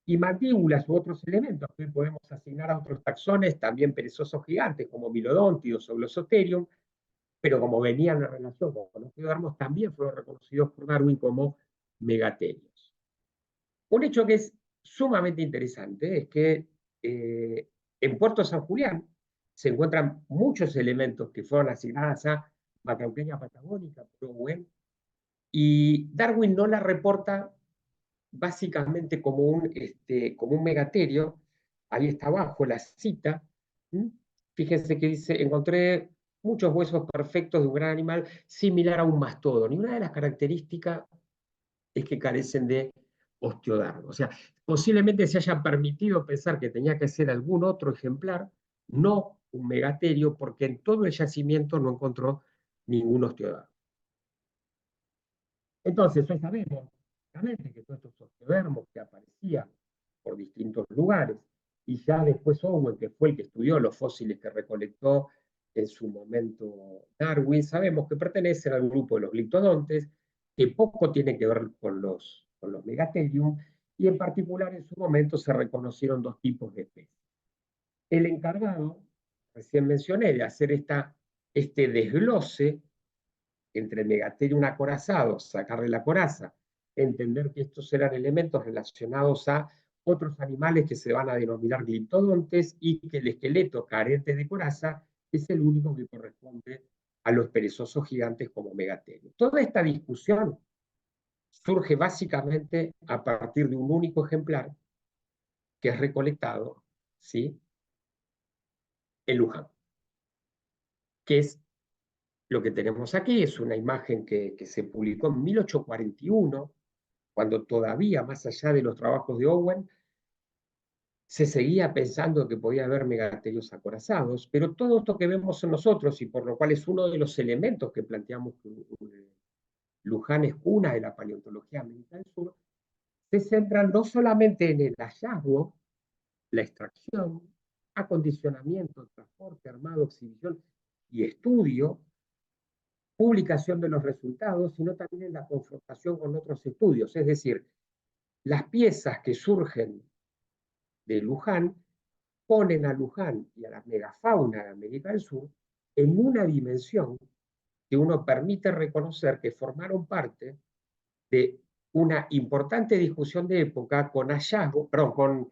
S2: y mandíbulas u otros elementos que podemos asignar a otros taxones, también perezosos gigantes, como Milodontidos o Glossotherium, pero como venían en relación con los osteodermos, también fueron reconocidos por Darwin como megaterios. Un hecho que es sumamente interesante es que en Puerto San Julián se encuentran muchos elementos que fueron asignados a Macrauchenia patagónica, por Owen, y Darwin no la reporta básicamente como un megaterio. Ahí está abajo la cita. ¿Mm? Fíjense que dice, encontré muchos huesos perfectos de un gran animal similar a un mastodon. Y una de las características es que carecen de osteodermo. O sea, posiblemente se haya permitido pensar que tenía que ser algún otro ejemplar, no un megaterio, porque en todo el yacimiento no encontró ningún osteodermo. Entonces, hoy sabemos claramente que todos estos osteodermos que aparecían por distintos lugares, y ya después Owen, que fue el que estudió los fósiles que recolectó en su momento Darwin, sabemos que pertenecen al grupo de los gliptodontes, que poco tiene que ver con los megatherium, y en particular en su momento se reconocieron dos tipos de especies. El encargado, recién mencioné, de hacer este desglose entre megatherium acorazado, sacarle la coraza, entender que estos eran elementos relacionados a otros animales que se van a denominar gliptodontes y que el esqueleto carente de coraza es el único que corresponde a los perezosos gigantes como megatherium. Toda esta discusión surge básicamente a partir de un único ejemplar que es recolectado, ¿sí?, en Luján, que es lo que tenemos aquí. Es una imagen que se publicó en 1841, cuando todavía, más allá de los trabajos de Owen, se seguía pensando que podía haber megatherios acorazados, pero todo esto que vemos en nosotros, y por lo cual es uno de los elementos que planteamos que Luján es cuna de la paleontología de América del Sur, se centran no solamente en el hallazgo, la extracción, acondicionamiento, transporte, armado, exhibición y estudio, publicación de los resultados, sino también en la confrontación con otros estudios. Es decir, las piezas que surgen de Luján ponen a Luján y a la megafauna de América del Sur en una dimensión que uno permite reconocer que formaron parte de una importante discusión de época con hallazgo, perdón, con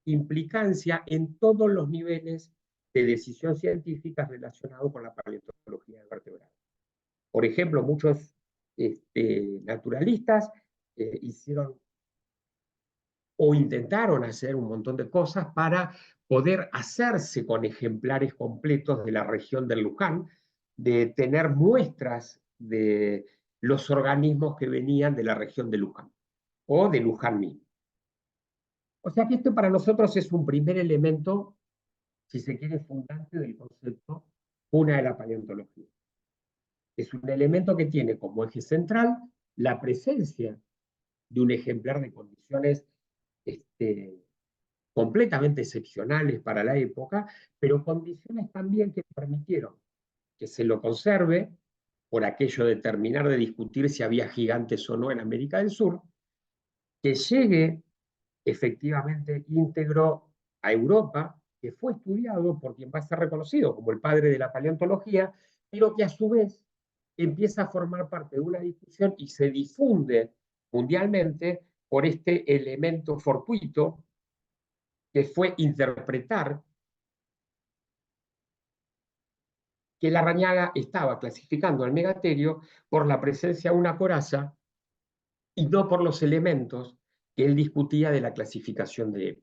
S2: implicancia en todos los niveles de decisión científica relacionados con la paleontología de vertebrados. Por ejemplo, muchos naturalistas hicieron o intentaron hacer un montón de cosas para poder hacerse con ejemplares completos de la región del Luján, de tener muestras de los organismos que venían de la región de Luján o de Luján mismo. O sea que esto para nosotros es un primer elemento, si se quiere, fundante del concepto cuna de la paleontología. Es un elemento que tiene como eje central la presencia de un ejemplar de condiciones completamente excepcionales para la época, pero condiciones también que permitieron que se lo conserve, por aquello de terminar de discutir si había gigantes o no en América del Sur, que llegue efectivamente íntegro a Europa, que fue estudiado por quien va a ser reconocido como el padre de la paleontología, pero que a su vez empieza a formar parte de una discusión y se difunde mundialmente por este elemento fortuito que fue interpretar que Larrañaga estaba clasificando al megaterio por la presencia de una coraza y no por los elementos que él discutía de la clasificación de él.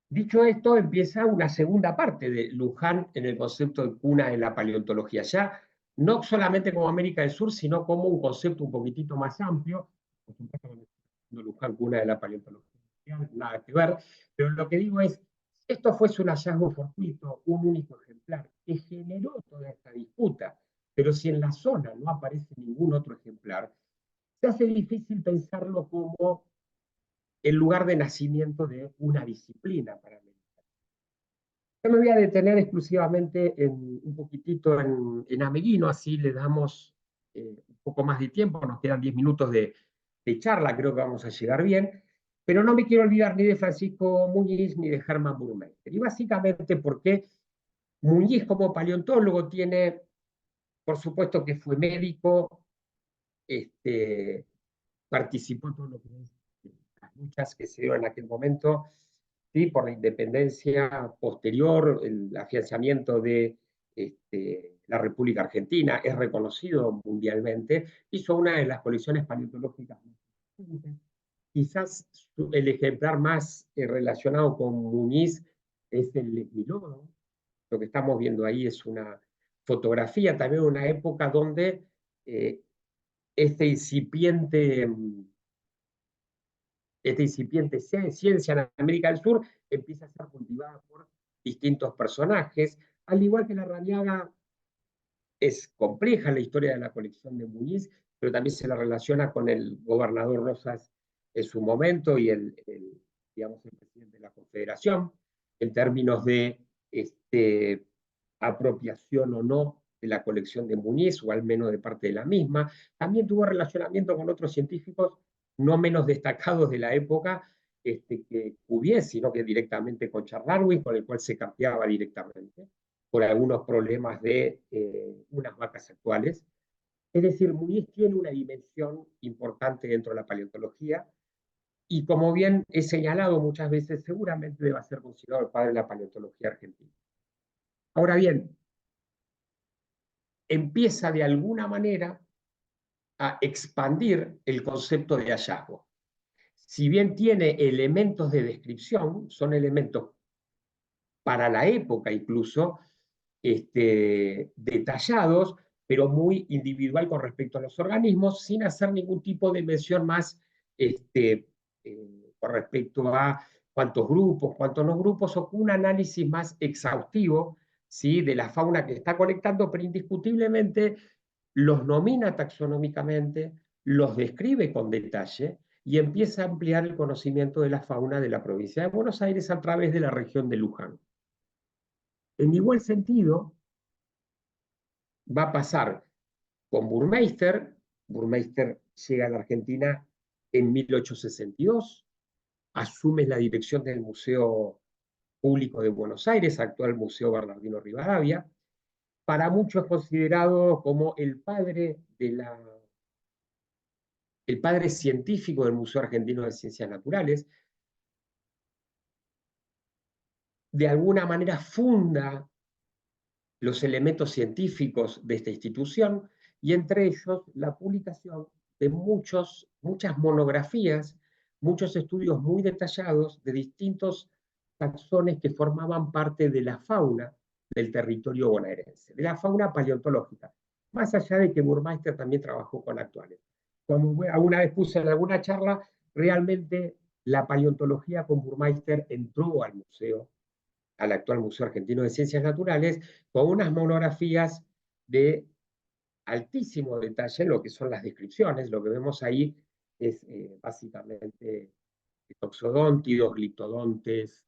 S2: Dicho esto, empieza una segunda parte de Luján en el concepto de cuna de la paleontología, ya no solamente como América del Sur, sino como un concepto un poquitito más amplio. Por supuesto, Luján, cuna de la paleontología, nada que ver, pero lo que digo es, esto fuese un hallazgo fortuito, un único ejemplar, que generó toda esta disputa, pero si en la zona no aparece ningún otro ejemplar, se hace difícil pensarlo como el lugar de nacimiento de una disciplina para mí. Yo me voy a detener exclusivamente un poquitito en Ameguino, así le damos un poco más de tiempo, nos quedan 10 minutos de charla, creo que vamos a llegar bien, pero no me quiero olvidar ni de Francisco Muñiz ni de Hermann Burmeister. Y básicamente porque Muñiz como paleontólogo tiene, por supuesto que fue médico, participó en todo lo que es las luchas que se dieron en aquel momento, ¿sí? Por la independencia posterior, el afianzamiento de la República Argentina, es reconocido mundialmente, hizo una de las colecciones paleontológicas más importantes. Quizás el ejemplar más relacionado con Muñiz es el Lesmilodo. Lo que estamos viendo ahí es una fotografía también de una época donde esta incipiente ciencia en América del Sur empieza a ser cultivada por distintos personajes, al igual que la Larrañaga es compleja la historia de la colección de Muñiz, pero también se la relaciona con el gobernador Rosas en su momento y digamos, el presidente de la Confederación, en términos de apropiación o no de la colección de Muñiz, o al menos de parte de la misma. También tuvo relacionamiento con otros científicos no menos destacados de la época, que Cuvier, sino que directamente con Charles Darwin, con el cual se cambiaba directamente, por algunos problemas de unas vacas actuales. Es decir, Muñiz tiene una dimensión importante dentro de la paleontología, y como bien he señalado muchas veces, seguramente debe ser considerado el padre de la paleontología argentina. Ahora bien, empieza de alguna manera a expandir el concepto de hallazgo. Si bien tiene elementos de descripción, son elementos para la época incluso, detallados, pero muy individual con respecto a los organismos, sin hacer ningún tipo de mención más con respecto a cuántos grupos, cuántos no grupos, o un análisis más exhaustivo, ¿sí?, de la fauna que está colectando, pero indiscutiblemente los nomina taxonómicamente, los describe con detalle y empieza a ampliar el conocimiento de la fauna de la provincia de Buenos Aires a través de la región de Luján. En igual sentido, va a pasar con Burmeister. Burmeister llega a la Argentina en 1862, asume la dirección del Museo Público de Buenos Aires, actual Museo Bernardino Rivadavia. Para muchos es considerado como el padre científico del Museo Argentino de Ciencias Naturales. De alguna manera funda los elementos científicos de esta institución, y entre ellos la publicación de muchas monografías, muchos estudios muy detallados de distintos taxones que formaban parte de la fauna del territorio bonaerense, de la fauna paleontológica, más allá de que Burmeister también trabajó con actuales. Como alguna vez puse en alguna charla, realmente la paleontología con Burmeister entró al actual Museo Argentino de Ciencias Naturales, con unas monografías de altísimo detalle en lo que son las descripciones. Lo que vemos ahí es básicamente toxodóntidos, gliptodontes,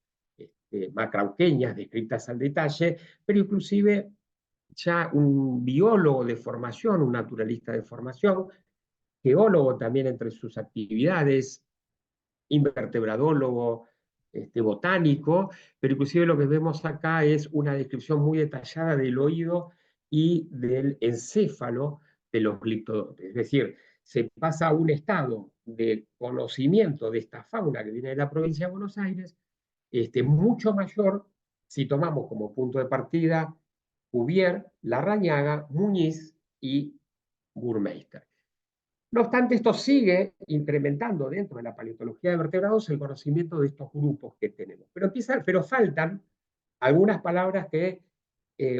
S2: macrauqueñas descritas al detalle, pero inclusive ya un biólogo de formación, un naturalista de formación, geólogo también entre sus actividades, invertebradólogo, botánico, pero inclusive lo que vemos acá es una descripción muy detallada del oído y del encéfalo de los gliptodontes. Es decir, se pasa a un estado de conocimiento de esta fauna que viene de la provincia de Buenos Aires, mucho mayor si tomamos como punto de partida Cuvier, Larrañaga, Muñiz y Burmeister. No obstante, esto sigue incrementando dentro de la paleontología de vertebrados el conocimiento de estos grupos que tenemos. Pero faltan algunas palabras que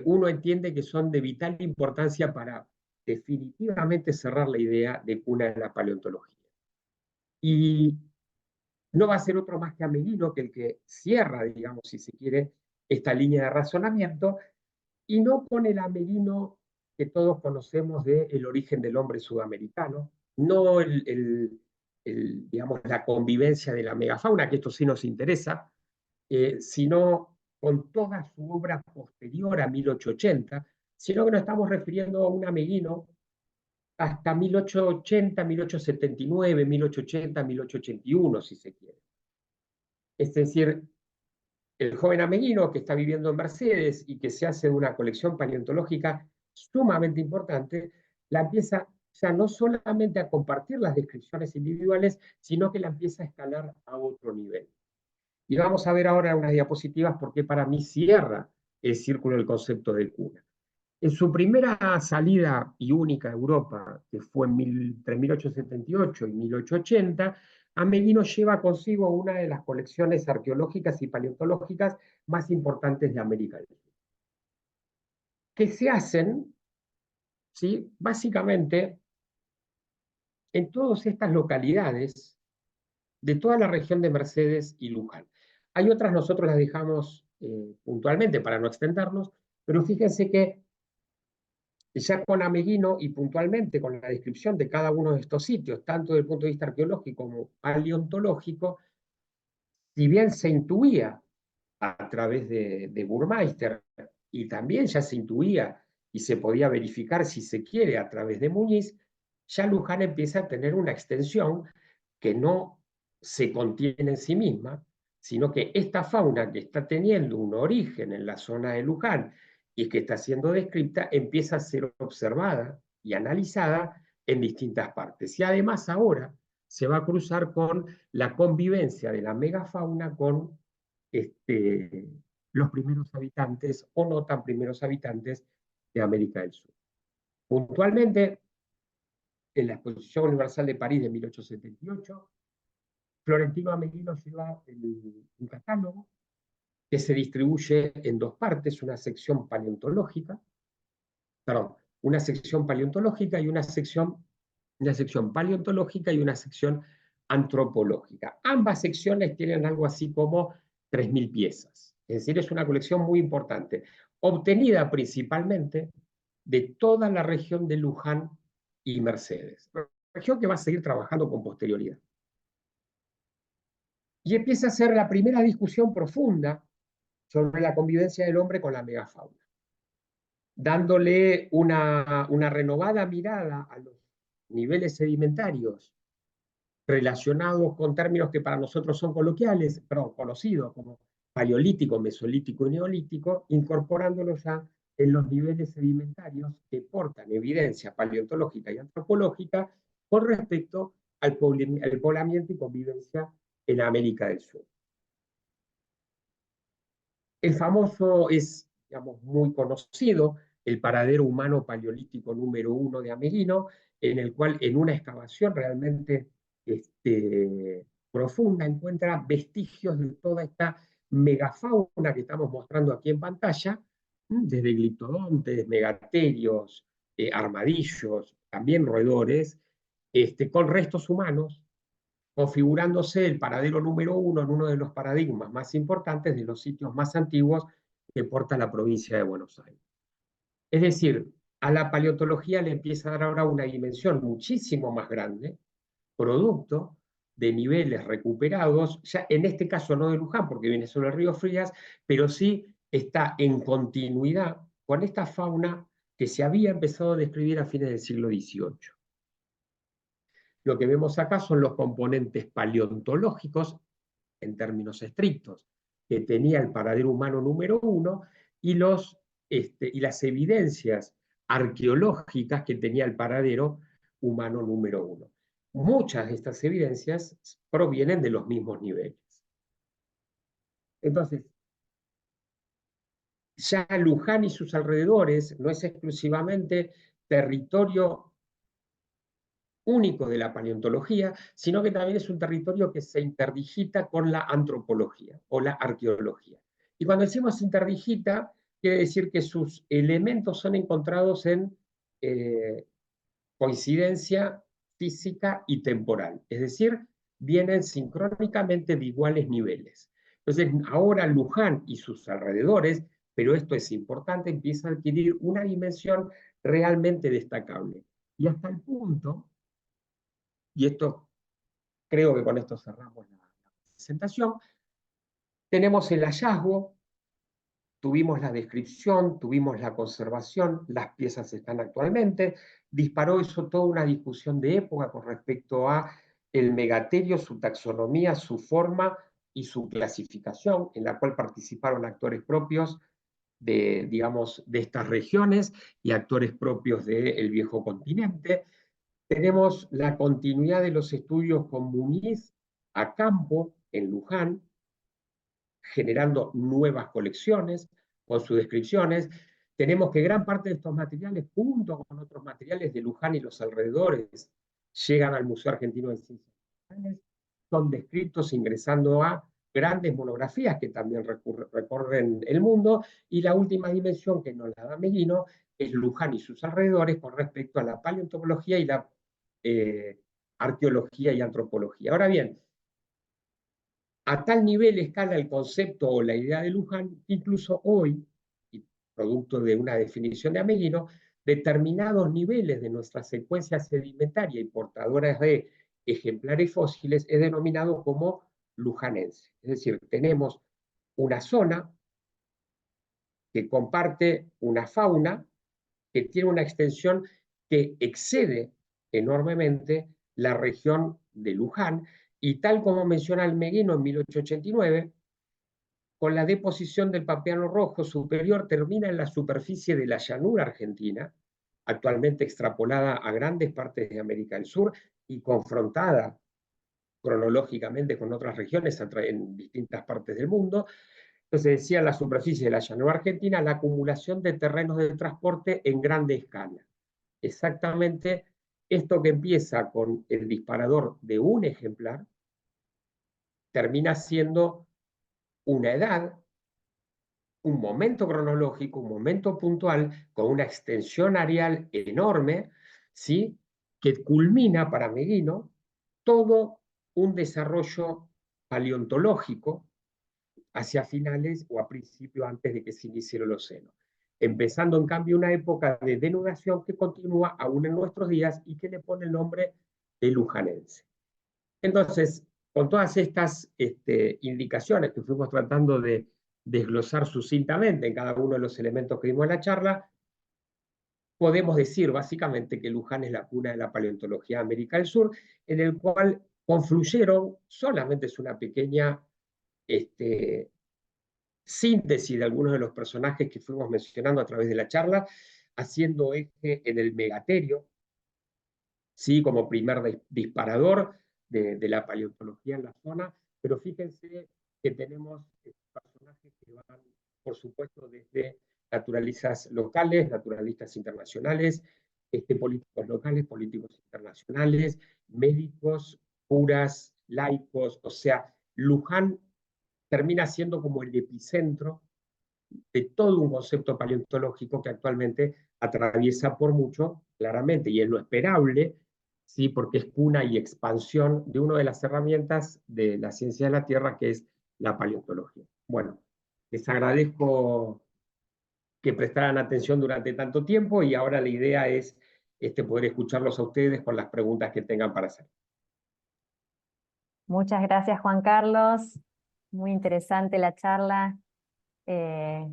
S2: uno entiende que son de vital importancia para definitivamente cerrar la idea de cuna de la paleontología. Y no va a ser otro más que Amelino que el que cierra, digamos, si se quiere, esta línea de razonamiento, y no con el Amelino que todos conocemos de el origen del hombre sudamericano, no digamos, la convivencia de la megafauna, que esto sí nos interesa, sino con toda su obra posterior a 1880, sino que nos estamos refiriendo a un Amelino hasta 1880, 1879, 1880, 1881, si se quiere. Es decir, el joven Amelino que está viviendo en Mercedes y que se hace de una colección paleontológica sumamente importante, la empieza ya no solamente a compartir las descripciones individuales, sino que la empieza a escalar a otro nivel. Y vamos a ver ahora unas diapositivas porque para mí cierra el círculo del concepto de cuna. En su primera salida y única a Europa, que fue entre 1878 y 1880, Amelino lleva consigo una de las colecciones arqueológicas y paleontológicas más importantes de América del Sur, que se hacen, ¿sí?, básicamente en todas estas localidades de toda la región de Mercedes y Luján. Hay otras, nosotros las dejamos puntualmente para no extendernos, pero fíjense que ya con Amelino y puntualmente con la descripción de cada uno de estos sitios, tanto desde el punto de vista arqueológico como paleontológico, si bien se intuía a través de Burmeister, y también ya se intuía y se podía verificar, si se quiere, a través de Muñiz, ya Luján empieza a tener una extensión que no se contiene en sí misma, sino que esta fauna que está teniendo un origen en la zona de Luján y que está siendo descrita, empieza a ser observada y analizada en distintas partes. Y además ahora se va a cruzar con la convivencia de la megafauna con los primeros habitantes o no tan primeros habitantes de América del Sur. Puntualmente, en la Exposición Universal de París de 1878, Florentino Amelino lleva un catálogo que se distribuye en dos partes, una sección paleontológica, perdón, una sección paleontológica y una sección paleontológica y una sección antropológica. Ambas secciones tienen algo así como 3.000 piezas. Es decir, es una colección muy importante, obtenida principalmente de toda la región de Luján y Mercedes, región que va a seguir trabajando con posterioridad. Y empieza a ser la primera discusión profunda sobre la convivencia del hombre con la megafauna, dándole una renovada mirada a los niveles sedimentarios relacionados con términos que para nosotros son coloquiales, pero conocidos como paleolítico, mesolítico y neolítico, incorporándolos ya en los niveles sedimentarios que portan evidencia paleontológica y antropológica con respecto al poblamiento y convivencia en América del Sur. El famoso es, digamos, muy conocido, el paradero humano paleolítico número 1 de Ameghino, en el cual en una excavación realmente profunda encuentra vestigios de toda esta megafauna que estamos mostrando aquí en pantalla, desde gliptodontes, megaterios, armadillos, también roedores, con restos humanos, configurándose el paradero número 1 en uno de los paradigmas más importantes de los sitios más antiguos que porta la provincia de Buenos Aires. Es decir, a la paleontología le empieza a dar ahora una dimensión muchísimo más grande, producto de niveles recuperados, ya en este caso no de Luján, porque viene sobre el río Frías, pero sí está en continuidad con esta fauna que se había empezado a describir a fines del siglo XVIII. Lo que vemos acá son los componentes paleontológicos, en términos estrictos, que tenía el paradero humano número 1 y las evidencias arqueológicas que tenía el paradero humano número 1. Muchas de estas evidencias provienen de los mismos niveles. Entonces, ya Luján y sus alrededores no es exclusivamente territorio único de la paleontología, sino que también es un territorio que se interdigita con la antropología o la arqueología. Y cuando decimos interdigita, quiere decir que sus elementos son encontrados en coincidencia física y temporal, es decir, vienen sincrónicamente de iguales niveles. Entonces, ahora Luján y sus alrededores, pero esto es importante, empieza a adquirir una dimensión realmente destacable. Y hasta el punto, y esto creo que con esto cerramos la presentación, tenemos el hallazgo, tuvimos la descripción, tuvimos la conservación, las piezas están actualmente, disparó eso toda una discusión de época con respecto a el megaterio, su taxonomía, su forma y su clasificación, en la cual participaron actores propios de, digamos, de estas regiones y actores propios del viejo continente. Tenemos la continuidad de los estudios con Muniz a campo en Luján, generando nuevas colecciones con sus descripciones. Tenemos que gran parte de estos materiales, junto con otros materiales de Luján y los alrededores, llegan al Museo Argentino de Ciencias Naturales, son descritos ingresando a grandes monografías que también recorren el mundo, y la última dimensión que nos la da Ameghino es Luján y sus alrededores con respecto a la paleontología y la arqueología y antropología. Ahora bien, a tal nivel escala el concepto o la idea de Luján, incluso hoy, y producto de una definición de Ameghino, determinados niveles de nuestra secuencia sedimentaria y portadoras de ejemplares fósiles es denominado como lujanense. Es decir, tenemos una zona que comparte una fauna que tiene una extensión que excede enormemente la región de Luján, y tal como menciona Ameghino en 1889, con la deposición del Pampeano Rojo superior termina en la superficie de la llanura argentina, actualmente extrapolada a grandes partes de América del Sur y confrontada cronológicamente con otras regiones en distintas partes del mundo. Entonces decía la superficie de la llanura argentina, la acumulación de terrenos de transporte en grande escala. Exactamente esto que empieza con el disparador de un ejemplar, termina siendo una edad, un momento cronológico, un momento puntual, con una extensión areal enorme, ¿sí? Que culmina para Ameghino todo un desarrollo paleontológico hacia finales o a principio antes de que se inicie el Holoceno. Empezando en cambio una época de denudación que continúa aún en nuestros días y que le pone el nombre de lujanense. Entonces, con todas estas indicaciones que fuimos tratando de desglosar sucintamente en cada uno de los elementos que vimos en la charla, podemos decir básicamente que Luján es la cuna de la paleontología de América del Sur, en el cual confluyeron, solamente es una pequeña síntesis de algunos de los personajes que fuimos mencionando a través de la charla, haciendo eje en el megaterio, ¿sí? Como primer disparador de la paleontología en la zona, pero fíjense que tenemos personajes que van, por supuesto, desde naturalistas locales, naturalistas internacionales, políticos locales, políticos internacionales, médicos, curas, laicos, o sea, Luján termina siendo como el epicentro de todo un concepto paleontológico que actualmente atraviesa por mucho, claramente, y es lo esperable, ¿sí? Porque es cuna y expansión de una de las herramientas de la ciencia de la Tierra, que es la paleontología. Bueno, les agradezco que prestaran atención durante tanto tiempo y ahora la idea es poder escucharlos a ustedes con las preguntas que tengan para hacer.
S1: Muchas gracias, Juan Carlos. Muy interesante la charla. Eh,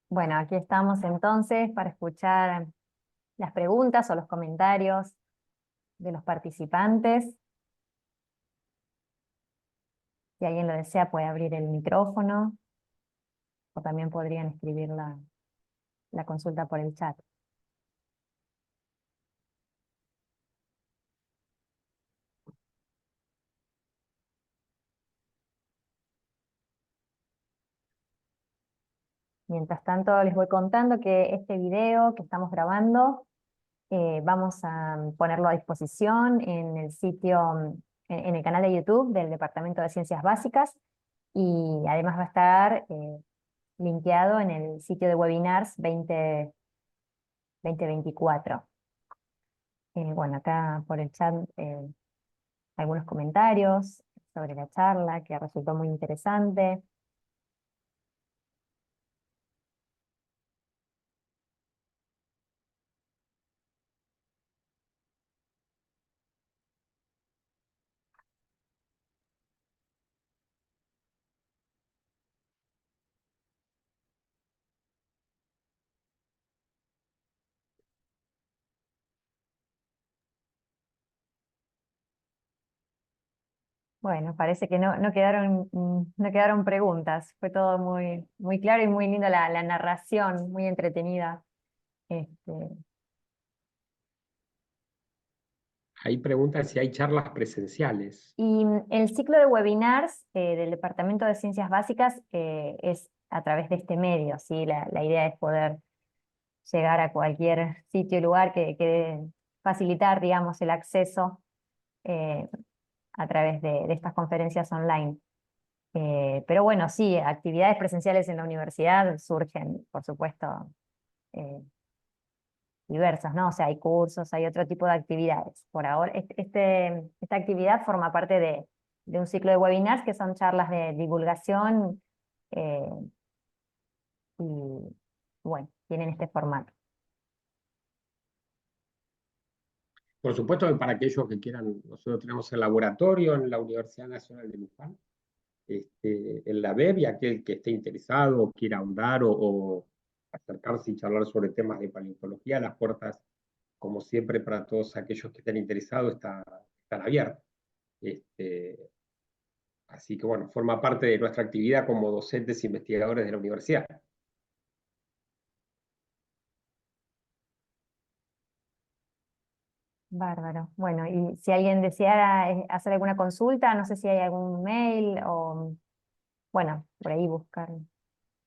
S1: bueno, aquí estamos entonces para escuchar las preguntas o los comentarios de los participantes. Si alguien lo desea, puede abrir el micrófono o también podrían escribir la consulta por el chat. Mientras tanto, les voy contando que este video que estamos grabando vamos a ponerlo a disposición en el sitio, en el canal de YouTube del Departamento de Ciencias Básicas, y además va a estar linkeado en el sitio de webinars 2024. Bueno, acá por el chat algunos comentarios sobre la charla que resultó muy interesante. Bueno, parece que no quedaron preguntas. Fue todo muy, muy claro y muy linda la narración, muy entretenida. Este,
S2: Ahí preguntan si hay charlas presenciales.
S1: y el ciclo de webinars del Departamento de Ciencias Básicas es a través de este medio, ¿sí? La idea es poder llegar a cualquier sitio y lugar que facilitar, digamos, el acceso eh, a través de estas conferencias online. Pero bueno, sí, actividades presenciales en la universidad surgen, por supuesto, eh, diversas, ¿no? O sea, hay cursos, hay otro tipo de actividades. Por ahora, esta actividad forma parte de un ciclo de webinars que son charlas de divulgación eh, y, bueno, tienen este formato.
S2: Por supuesto que para aquellos que quieran, nosotros tenemos el laboratorio en la Universidad Nacional de Luján, en la web, y aquel que esté interesado o quiera ahondar o acercarse y charlar sobre temas de paleontología, las puertas, como siempre, para todos aquellos que estén interesados, están abiertas. Así que bueno, forma parte de nuestra actividad como docentes e investigadores de la universidad.
S1: Bárbaro. Bueno, y si alguien deseara hacer alguna consulta, no sé si hay algún mail o, bueno, por ahí buscar.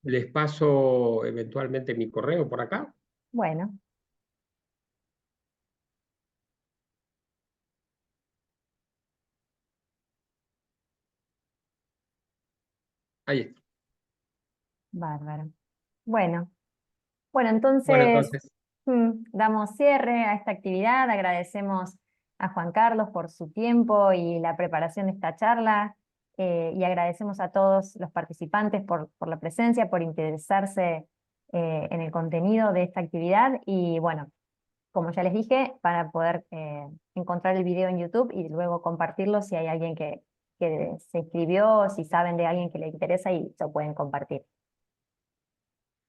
S2: Les paso eventualmente mi correo por acá.
S1: Bueno,
S2: Ahí está.
S1: bárbaro. Bueno, bueno,
S2: Bueno,
S1: entonces
S2: entonces,
S1: damos cierre a esta actividad. Agradecemos a Juan Carlos por su tiempo y la preparación de esta charla, y agradecemos a todos los participantes por la presencia, por interesarse en el contenido de esta actividad. Y bueno, como ya les dije, para poder encontrar el video en YouTube y luego compartirlo si hay alguien que se inscribió, si saben de alguien que le interesa y lo pueden compartir.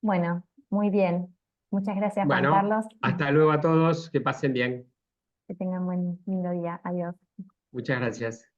S1: Bueno, muy bien. Muchas gracias, Juan
S2: bueno,
S1: Carlos.
S2: hasta luego a todos, que pasen bien.
S1: Que tengan buen lindo día. Adiós.
S2: Muchas gracias.